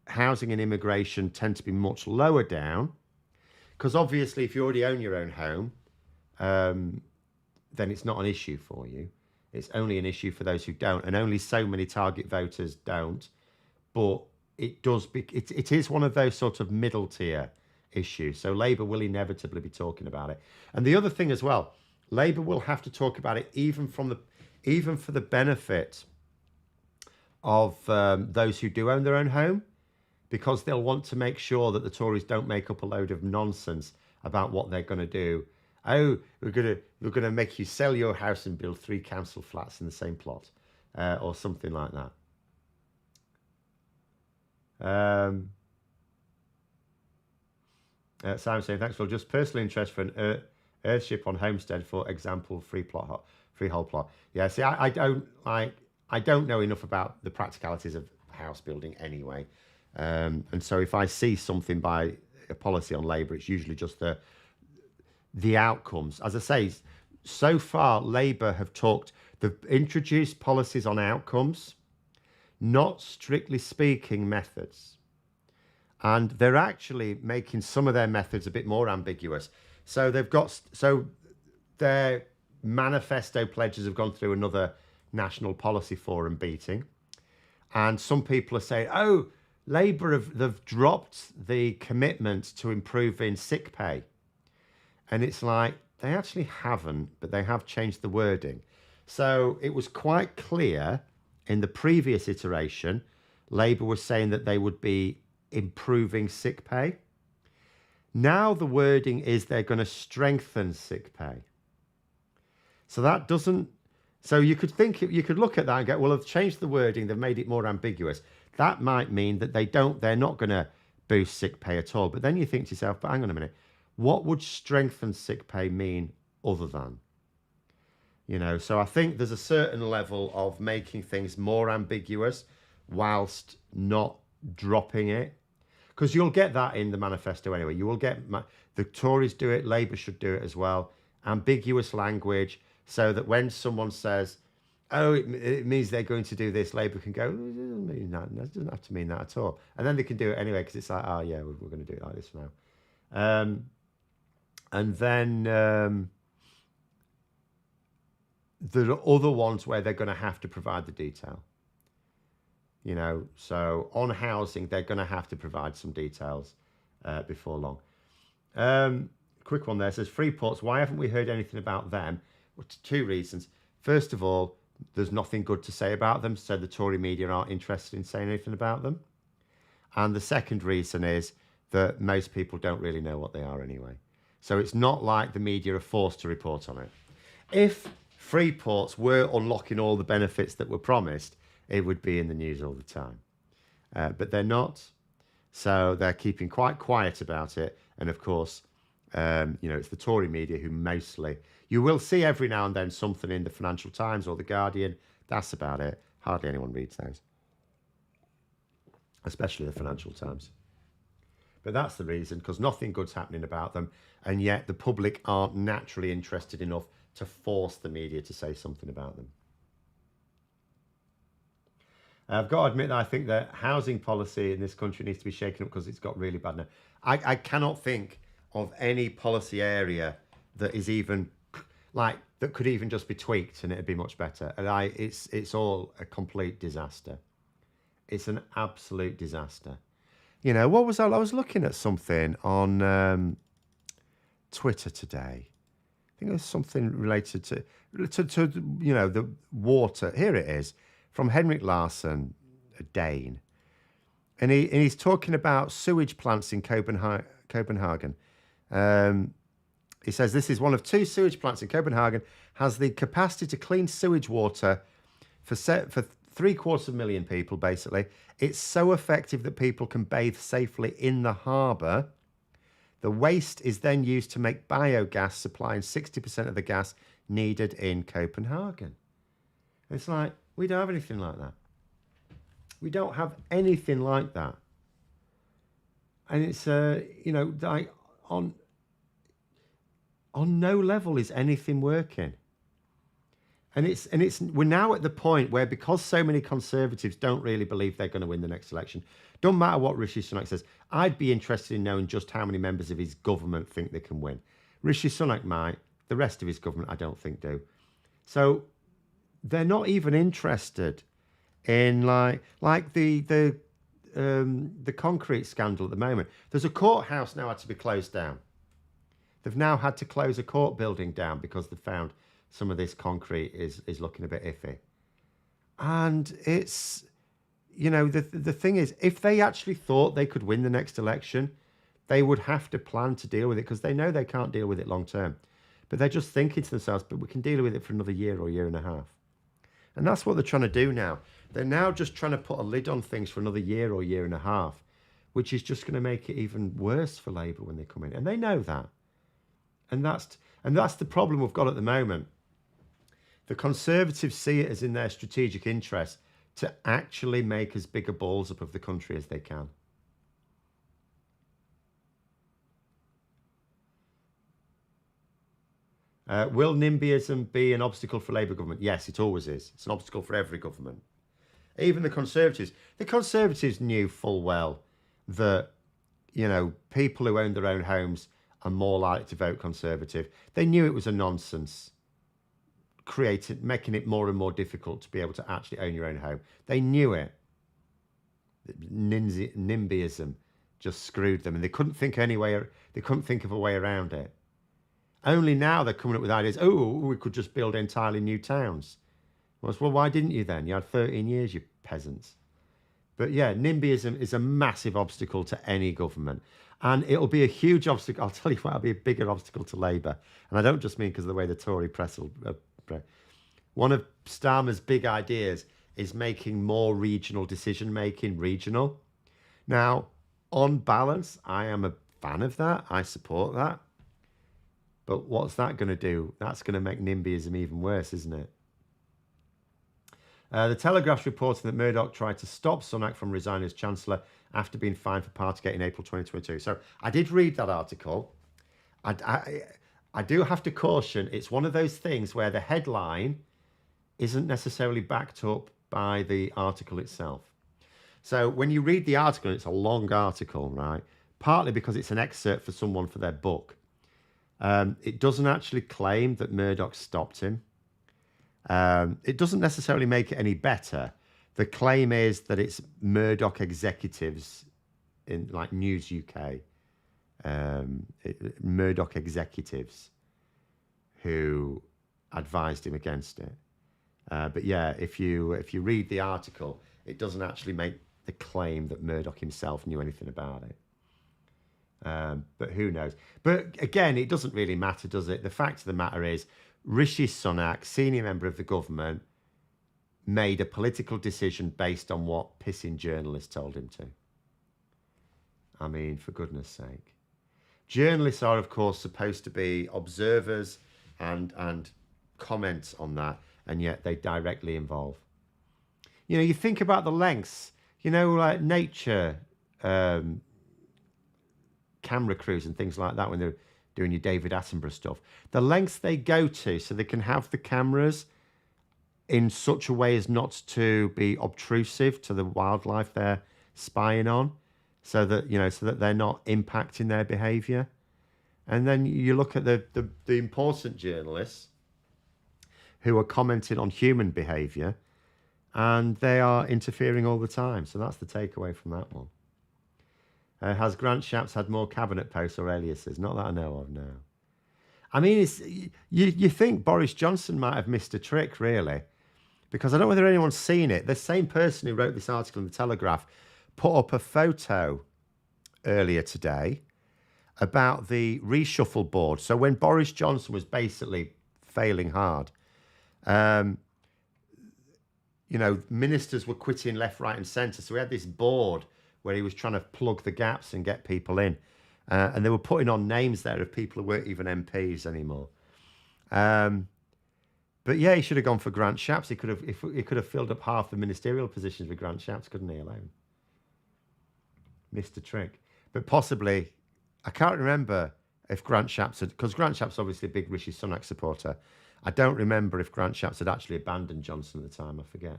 housing and immigration tend to be much lower down. Because obviously, if you already own your own home, then it's not an issue for you. It's only an issue for those who don't, and only so many target voters don't. But it is one of those sort of middle tier issues. So Labour will inevitably be talking about it. And the other thing as well, Labour will have to talk about it even for the benefit of those who do own their own home, because they'll want to make sure that the Tories don't make up a load of nonsense about what they're going to do. Oh, we're going to make you sell your house and build 3 council flats in the same plot, or something like that. Simon saying, thanks, Phil. Just personal interest for an earthship on homestead, for example, freehold plot. Yeah, see, I don't know enough about the practicalities of house building anyway. And so if I see something by a policy on Labour, it's usually just the outcomes. As I say, so far, Labour they've introduced policies on outcomes, not strictly speaking methods. And they're actually making some of their methods a bit more ambiguous. So their manifesto pledges have gone through another National Policy Forum beating. And some people are saying, oh, Labour they've dropped the commitment to improving sick pay. And it's like, they actually haven't, but they have changed the wording. So it was quite clear in the previous iteration, Labour was saying that they would be improving sick pay. Now the wording is they're going to strengthen sick pay. So that doesn't, so you could look at that and go, well, they've changed the wording, they've made it more ambiguous. That might mean that they're not going to boost sick pay at all. But then you think to yourself, but hang on a minute, what would strengthen sick pay mean other than? So I think there's a certain level of making things more ambiguous whilst not dropping it. Because you'll get that in the manifesto anyway. You will get, the Tories do it, Labour should do it as well. Ambiguous language, so that when someone says, oh, it means they're going to do this, Labour can go, it doesn't mean that. It doesn't have to mean that at all. And then they can do it anyway, because it's like, oh yeah, we're going to do it like this now. And then there are other ones where they're going to have to provide the detail. So on housing, they're going to have to provide some details before long. Quick one there says, Freeports, why haven't we heard anything about them? Well, 2 reasons. First of all, there's nothing good to say about them, so the Tory media aren't interested in saying anything about them. And the second reason is that most people don't really know what they are anyway. So it's not like the media are forced to report on it. If Freeports were unlocking all the benefits that were promised, it would be in the news all the time. But they're not. So they're keeping quite quiet about it. And of course, it's the Tory media who mostly, you will see every now and then something in the Financial Times or the Guardian. That's about it. Hardly anyone reads those, especially the Financial Times. But that's the reason, because nothing good's happening about them. And yet the public aren't naturally interested enough to force the media to say something about them. I've got to admit that I think that housing policy in this country needs to be shaken up because it's got really bad now. I cannot think of any policy area that is even that could even just be tweaked and it'd be much better. And it's all a complete disaster. It's an absolute disaster. What was I was looking at something on Twitter today. I think it was something related to the water. Here it is. From Henrik Larsson, a Dane. And he's talking about sewage plants in Copenhagen. He says this is one of 2 sewage plants in Copenhagen, has the capacity to clean sewage water for 750,000 people, basically. It's so effective that people can bathe safely in the harbour. The waste is then used to make biogas, supplying 60% of the gas needed in Copenhagen. It's like, We don't have anything like that. We don't have anything like that. And it's, like on no level is anything working. And we're now at the point where, because so many Conservatives don't really believe they're going to win the next election, don't matter what Rishi Sunak says, I'd be interested in knowing just how many members of his government think they can win. Rishi Sunak might, the rest of his government I don't think do. So they're not even interested in like the concrete scandal at the moment. There's a courthouse now had to be closed down. They've now had to close a court building down because they found some of this concrete is looking a bit iffy. And it's, the thing is, if they actually thought they could win the next election, they would have to plan to deal with it, because they know they can't deal with it long term. But they're just thinking to themselves, but we can deal with it for another year or year and a half. And that's what they're trying to do now. They're now just trying to put a lid on things for another year or year and a half, which is just going to make it even worse for Labour when they come in. And they know that. And that's the problem we've got at the moment. The Conservatives see it as in their strategic interest to actually make as big a balls up of the country as they can. Will NIMBYism be an obstacle for Labour government? Yes, it always is. It's an obstacle for every government. Even the Conservatives. The Conservatives knew full well that, people who own their own homes are more likely to vote Conservative. They knew it was a nonsense, making it more and more difficult to be able to actually own your own home. They knew it. NIMBYism just screwed them, and they couldn't think of a way around it. Only now they're coming up with ideas. Oh, we could just build entirely new towns. Well, why didn't you then? You had 13 years, you peasants. But yeah, NIMBYism is a massive obstacle to any government. And it'll be a huge obstacle. I'll tell you what, it'll be a bigger obstacle to Labour. And I don't just mean because of the way the Tory press will... One of Starmer's big ideas is making more regional decision-making regional. Now, on balance, I am a fan of that. I support that. But what's that going to do? That's going to make NIMBYism even worse, isn't it? The Telegraph's reporting that Murdoch tried to stop Sunak from resigning as Chancellor after being fined for Partygate in April 2022. So I did read that article. I do have to caution, it's one of those things where the headline isn't necessarily backed up by the article itself. So when you read the article, it's a long article, right? Partly because it's an excerpt for someone for their book. It doesn't actually claim that Murdoch stopped him. It doesn't necessarily make it any better. The claim is that it's Murdoch executives in like News UK, Murdoch executives who advised him against it. But yeah, if you read the article, it doesn't actually make the claim that Murdoch himself knew anything about it. But who knows? But again, it doesn't really matter, does it? The fact of the matter is, Rishi Sunak, senior member of the government, made a political decision based on what pissing journalists told him to. I mean, for goodness sake. Journalists are, of course, supposed to be observers and comment on that, and yet they directly involve. You think about the lengths, like nature, camera crews and things like that when they're doing your David Attenborough stuff. The lengths they go to so they can have the cameras in such a way as not to be obtrusive to the wildlife they're spying on, so that they're not impacting their behaviour. And then you look at the important journalists who are commenting on human behaviour, and they are interfering all the time. So that's the takeaway from that one. Has Grant Shapps had more cabinet posts or aliases? Not that I know of, no. I mean, you think Boris Johnson might have missed a trick, really, because I don't know whether anyone's seen it. The same person who wrote this article in the Telegraph put up a photo earlier today about the reshuffle board. So when Boris Johnson was basically failing hard, ministers were quitting left, right, and centre. So we had this board where he was trying to plug the gaps and get people in. And they were putting on names there of people who weren't even MPs anymore. But But yeah, he should have gone for Grant Shapps. He could have filled up half the ministerial positions with Grant Shapps, couldn't he, alone? Missed a trick. But possibly, I can't remember if Grant Shapps had, because Grant Shapps obviously a big Rishi Sunak supporter. I don't remember if Grant Shapps had actually abandoned Johnson at the time. I forget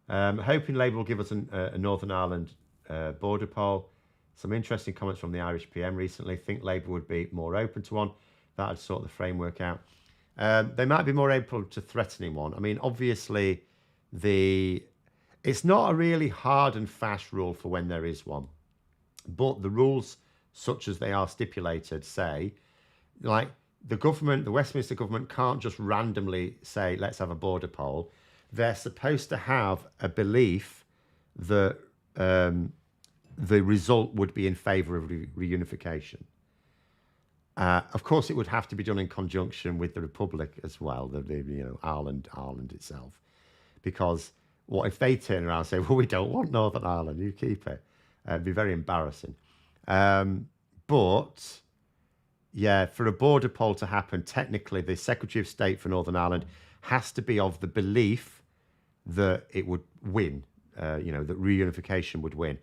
now. Hoping Labour will give us a Northern Ireland border poll. Some interesting comments from the Irish PM recently. Think Labour would be more open to one. That would sort the framework out. They might be more open to threatening one. I mean, obviously, it's not a really hard and fast rule for when there is one. But the rules, such as they are stipulated, say, like, the government, the Westminster government can't just randomly say, let's have a border poll. They're supposed to have a belief that the result would be in favour of reunification. Of course, it would have to be done in conjunction with the Republic as well, Ireland itself. Because what if they turn around and say, well, we don't want Northern Ireland, you keep it. It'd be very embarrassing. But, yeah, for a border poll to happen, technically the Secretary of State for Northern Ireland has to be of the belief that it would win, that reunification would win,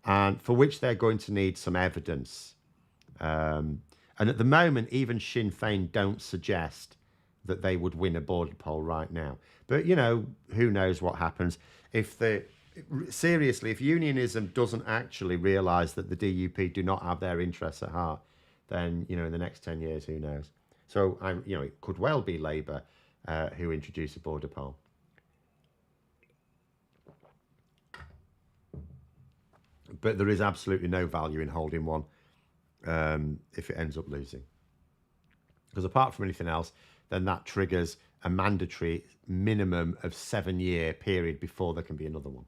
and for which they're going to need some evidence. And at the moment, even Sinn Féin don't suggest that they would win a border poll right now. But, who knows what happens. If unionism doesn't actually realise that the DUP do not have their interests at heart, then, in the next 10 years, who knows? So, it could well be Labour who introduce a border poll. But there is absolutely no value in holding one if it ends up losing. Because apart from anything else, then that triggers a mandatory minimum of 7-year period before there can be another one.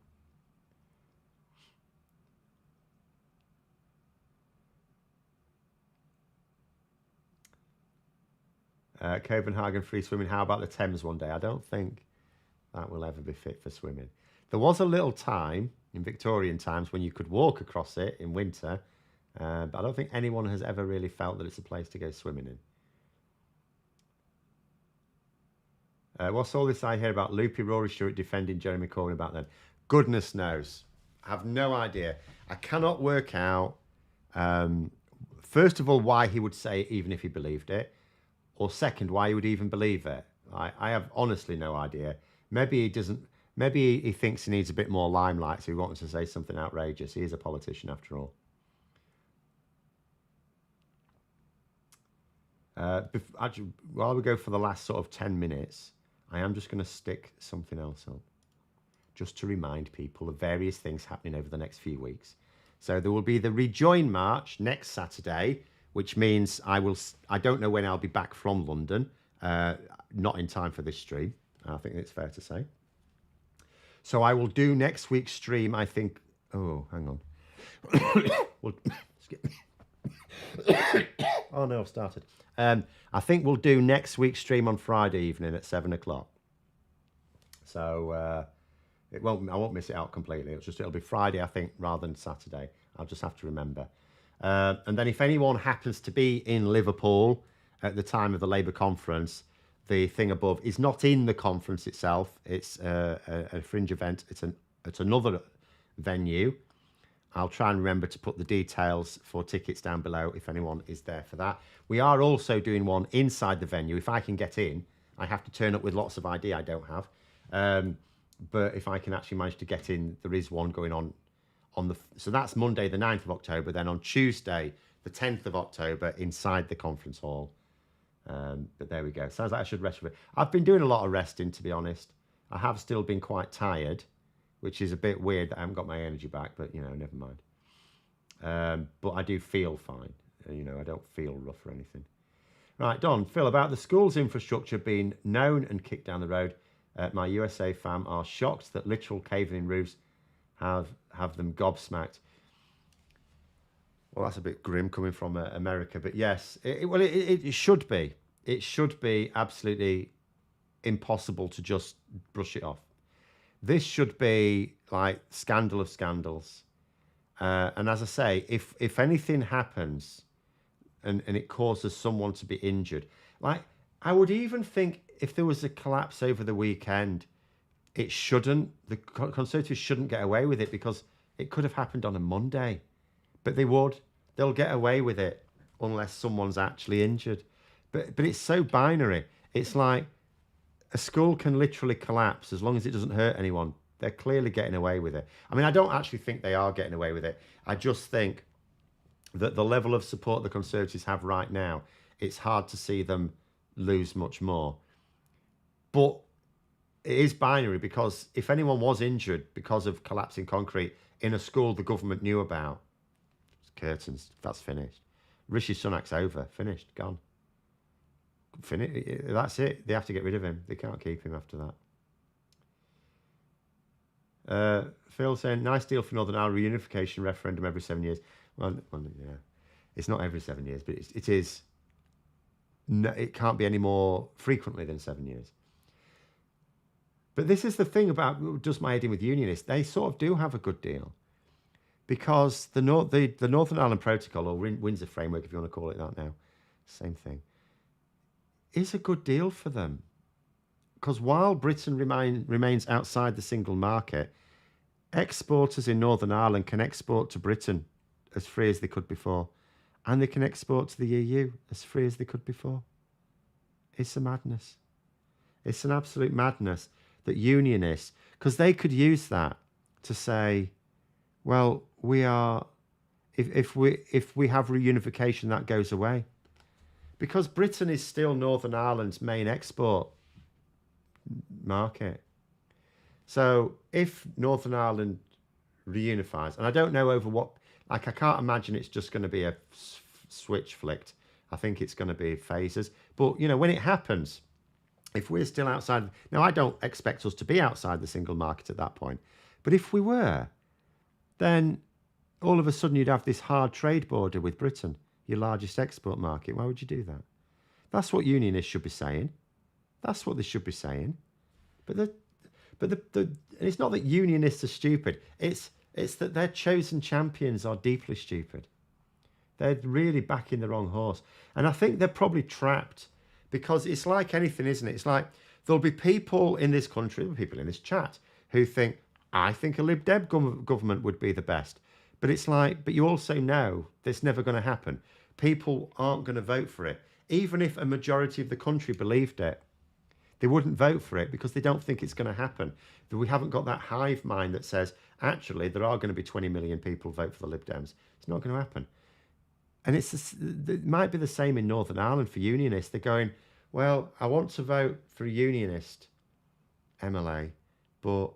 Copenhagen free swimming. How about the Thames one day? I don't think that will ever be fit for swimming. There was a little time in Victorian times when you could walk across it in winter, but I don't think anyone has ever really felt that it's a place to go swimming in. What's all this I hear about Loopy Rory Stewart defending Jeremy Corbyn about then? Goodness knows. I have no idea. I cannot work out, first of all, why he would say it even if he believed it, or second, why he would even believe it. I have honestly no idea. Maybe he doesn't. Maybe he thinks he needs a bit more limelight, so he wants to say something outrageous. He is a politician after all. Actually, while we go for the last sort of 10 minutes, I am just going to stick something else up, just to remind people of various things happening over the next few weeks. So there will be the Rejoin March next Saturday, which means I don't know when I'll be back from London, not in time for this stream. I think it's fair to say. So I will do next week's stream, I think. Oh, hang on. Oh no, I've started. I think we'll do next week's stream on Friday evening at 7:00. So I won't miss it out completely. It'll be Friday, I think, rather than Saturday. I'll just have to remember. And then if anyone happens to be in Liverpool at the time of the Labour conference, the thing above is not in the conference itself. It's a fringe event. It's another venue. I'll try and remember to put the details for tickets down below if anyone is there for that. We are also doing one inside the venue. If I can get in, I have to turn up with lots of ID I don't have. But if I can actually manage to get in, there is one going on so that's Monday, the 9th of October. Then on Tuesday, the 10th of October, inside the conference hall. But there we go. Sounds like I should rest a bit. I've been doing a lot of resting, to be honest. I have still been quite tired, which is a bit weird that I haven't got my energy back, but, never mind. But I do feel fine. I don't feel rough or anything. Right, Don, Phil, about the school's infrastructure being known and kicked down the road, my USA fam are shocked that literal caving-in roofs have them gobsmacked. Well, that's a bit grim coming from America, but yes, it should be. It should be absolutely impossible to just brush it off. This should be like scandal of scandals. And as I say, if anything happens and it causes someone to be injured, like I would even think if there was a collapse over the weekend, it shouldn't. The Conservatives shouldn't get away with it because it could have happened on a Monday, but they would. They'll get away with it unless someone's actually injured. But it's so binary. It's like a school can literally collapse as long as it doesn't hurt anyone. They're clearly getting away with it. I mean, I don't actually think they are getting away with it. I just think that the level of support the Conservatives have right now, it's hard to see them lose much more. But it is binary because if anyone was injured because of collapsing concrete in a school the government knew about, it's curtains, that's finished. Rishi Sunak's over, finished, gone. That's it. They have to get rid of him. They can't keep him after that. Phil saying, nice deal for Northern Ireland reunification referendum every 7 years. Well, yeah, it's not every 7 years, but it is. No, it can't be any more frequently than 7 years. But this is the thing about does my head in with unionists. They sort of do have a good deal because the Northern Ireland Protocol, or Windsor Framework, if you want to call it that now, same thing, is a good deal for them. Because while Britain remains outside the single market, exporters in Northern Ireland can export to Britain as free as they could before. And they can export to the EU as free as they could before. It's a madness. It's an absolute madness that unionists, because they could use that to say, well, if we have reunification, that goes away. Because Britain is still Northern Ireland's main export market. So if Northern Ireland reunifies, and I don't know over what, like I can't imagine it's just going to be a switch flicked. I think it's going to be phases. But, you know, when it happens, if we're still outside, now I don't expect us to be outside the single market at that point, but if we were, then all of a sudden you'd have this hard trade border with Britain, your largest export market. Why would you do that? That's what unionists should be saying. That's what they should be saying. But it's not that unionists are stupid. It's that their chosen champions are deeply stupid. They're really backing the wrong horse. And I think they're probably trapped because it's like anything, isn't it? It's like there'll be people in this country, people in this chat, who think, I think a Lib Dem government would be the best. But it's like, but you also know that's never going to happen. People aren't going to vote for it. Even if a majority of the country believed it, they wouldn't vote for it because they don't think it's going to happen. We haven't got that hive mind that says, actually, there are going to be 20 million people vote for the Lib Dems. It's not going to happen. And it might be the same in Northern Ireland for unionists. They're going, well, I want to vote for a unionist MLA, but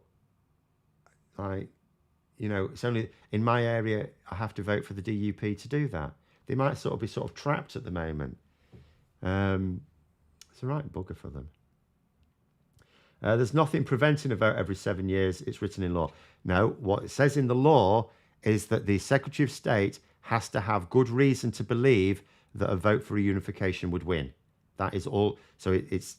it's only in my area, I have to vote for the DUP to do that. They might be trapped at the moment. It's a right bugger for them. There's nothing preventing a vote every 7 years. It's written in law. No, what it says in the law is that the Secretary of State has to have good reason to believe that a vote for reunification would win. That is all. So it's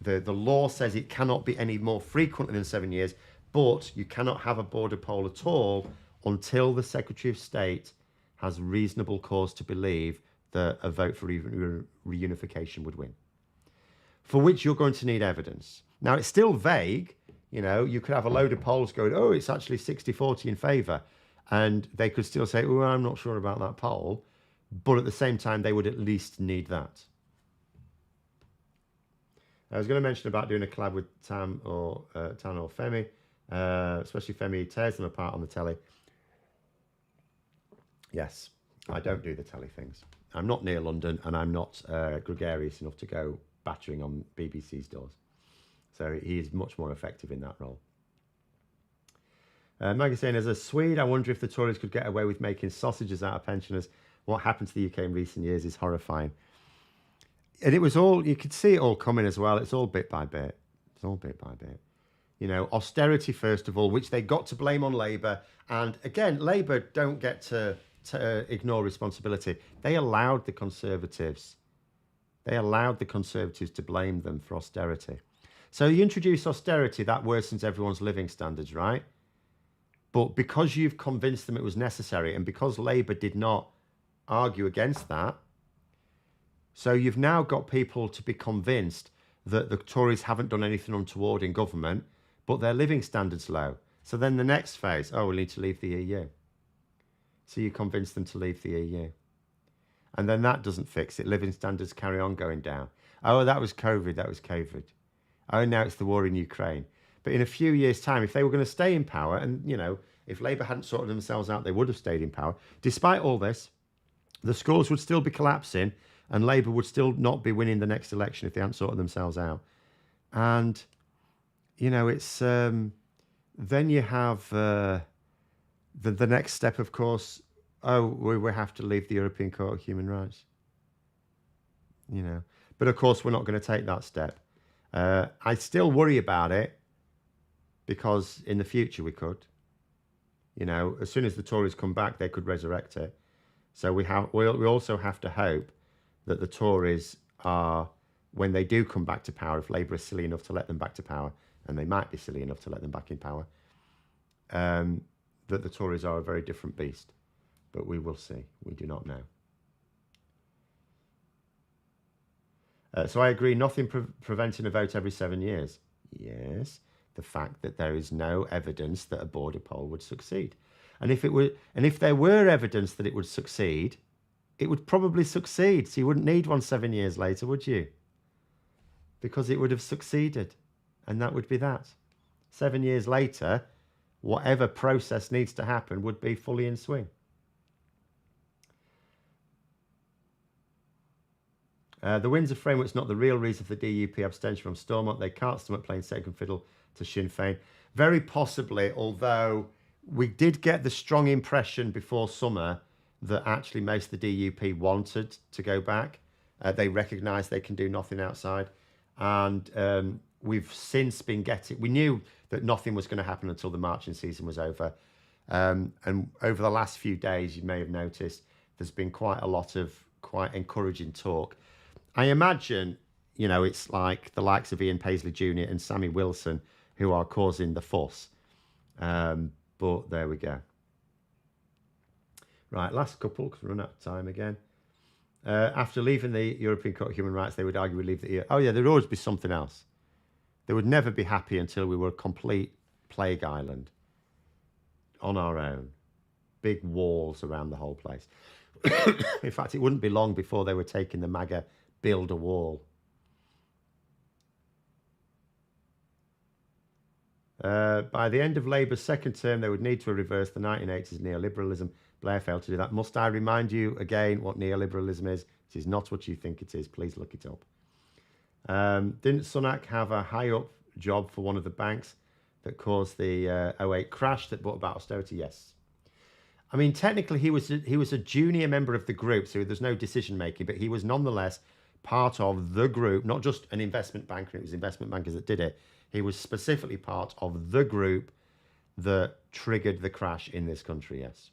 the law says it cannot be any more frequently than 7 years, but you cannot have a border poll at all until the Secretary of State has reasonable cause to believe that a vote for reunification would win, for which you're going to need evidence. Now, it's still vague. You could have a load of polls going, oh, it's actually 60-40 in favour. And they could still say, oh, I'm not sure about that poll. But at the same time, they would at least need that. I was going to mention about doing a collab with Tan or Femi, especially Femi tears them apart on the telly. Yes, I don't do the telly things. I'm not near London and I'm not gregarious enough to go battering on BBC's doors. So he is much more effective in that role. Maggie saying, as a Swede, I wonder if the Tories could get away with making sausages out of pensioners. What happened to the UK in recent years is horrifying. And it was all, you could see it all coming as well. It's all bit by bit. It's all bit by bit. Austerity, first of all, which they got to blame on Labour. And again, Labour don't get to ignore responsibility. They allowed the Conservatives to blame them for austerity. So you introduce austerity, that worsens everyone's living standards, right? But because you've convinced them it was necessary, and because Labour did not argue against that, So you've now got people to be convinced that the Tories haven't done anything untoward in government, but their living standards low. So then the next phase, we need to leave the EU. So you convince them to leave the EU. And then that doesn't fix it. Living standards carry on going down. Oh, that was COVID. Oh, now it's the war in Ukraine. But in a few years' time, if they were going to stay in power, and, if Labour hadn't sorted themselves out, they would have stayed in power. Despite all this, the scores would still be collapsing and Labour would still not be winning the next election if they hadn't sorted themselves out. And, it's... then you have the next step, of course. We have to leave the European Court of Human Rights. But of course, we're not going to take that step. I still worry about it because in the future we could. As soon as the Tories come back, they could resurrect it. So we also have to hope that the Tories are, when they do come back to power, if Labour is silly enough to let them back to power, and they might be silly enough to let them back in power, that the Tories are a very different beast. But we will see. We do not know. So I agree, nothing preventing a vote every 7 years. Yes, the fact that there is no evidence that a border poll would succeed. And if there were evidence that it would succeed, it would probably succeed. So you wouldn't need one 7 years later, would you? Because it would have succeeded. And that would be that. 7 years later, whatever process needs to happen would be fully in swing. The Windsor framework's not the real reason for the DUP abstention from Stormont. They can't stomach playing second fiddle to Sinn Féin. Very possibly, although we did get the strong impression before summer that actually most of the DUP wanted to go back. They recognise they can do nothing outside. And we've since been we knew that nothing was going to happen until the marching season was over. And over the last few days, you may have noticed, there's been quite a lot of quite encouraging talk. I imagine, it's like the likes of Ian Paisley Jr. and Sammy Wilson who are causing the fuss. But there we go. Right, last couple, because we're running out of time again. After leaving the European Court of Human Rights, they would argue we leave the EU. Oh, yeah, there'd always be something else. They would never be happy until we were a complete plague island on our own. Big walls around the whole place. In fact, it wouldn't be long before they were taking the MAGA build a wall. By the end of Labour's second term, they would need to reverse the 1980s neoliberalism. Blair failed to do that. Must I remind you again what neoliberalism is? It is not what you think it is. Please look it up. Didn't Sunak have a high-up job for one of the banks that caused the 08 crash that brought about austerity? Yes. I mean, technically, he was a junior member of the group, so there's no decision-making, but he was nonetheless part of the group, not just an investment banker. It was investment bankers that did it. He was specifically part of the group that triggered the crash in this country, yes.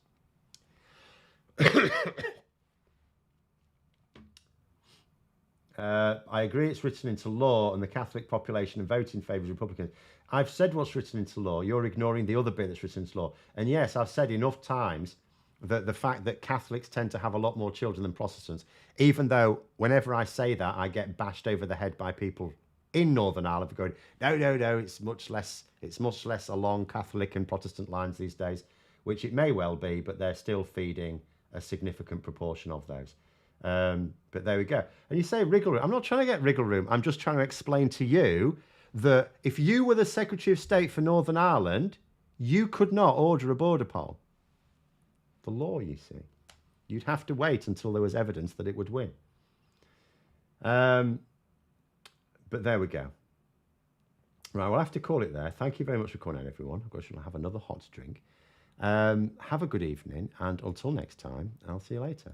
I agree it's written into law and the Catholic population and voting favours Republicans. I've said what's written into law. You're ignoring the other bit that's written into law. And yes, I've said enough times that the fact that Catholics tend to have a lot more children than Protestants, even though whenever I say that, I get bashed over the head by people in Northern Ireland for going, no, it's much less along Catholic and Protestant lines these days, which it may well be, but they're still feeding a significant proportion of those. But there we go. And you say wriggle room. I'm not trying to get wriggle room. I'm just trying to explain to you that if you were the Secretary of State for Northern Ireland, you could not order a border poll. The law, you see. You'd have to wait until there was evidence that it would win. But there we go. Right, we'll have to call it there. Thank you very much for calling in, everyone. Of course, you'll have another hot drink. Have a good evening, and until next time, I'll see you later.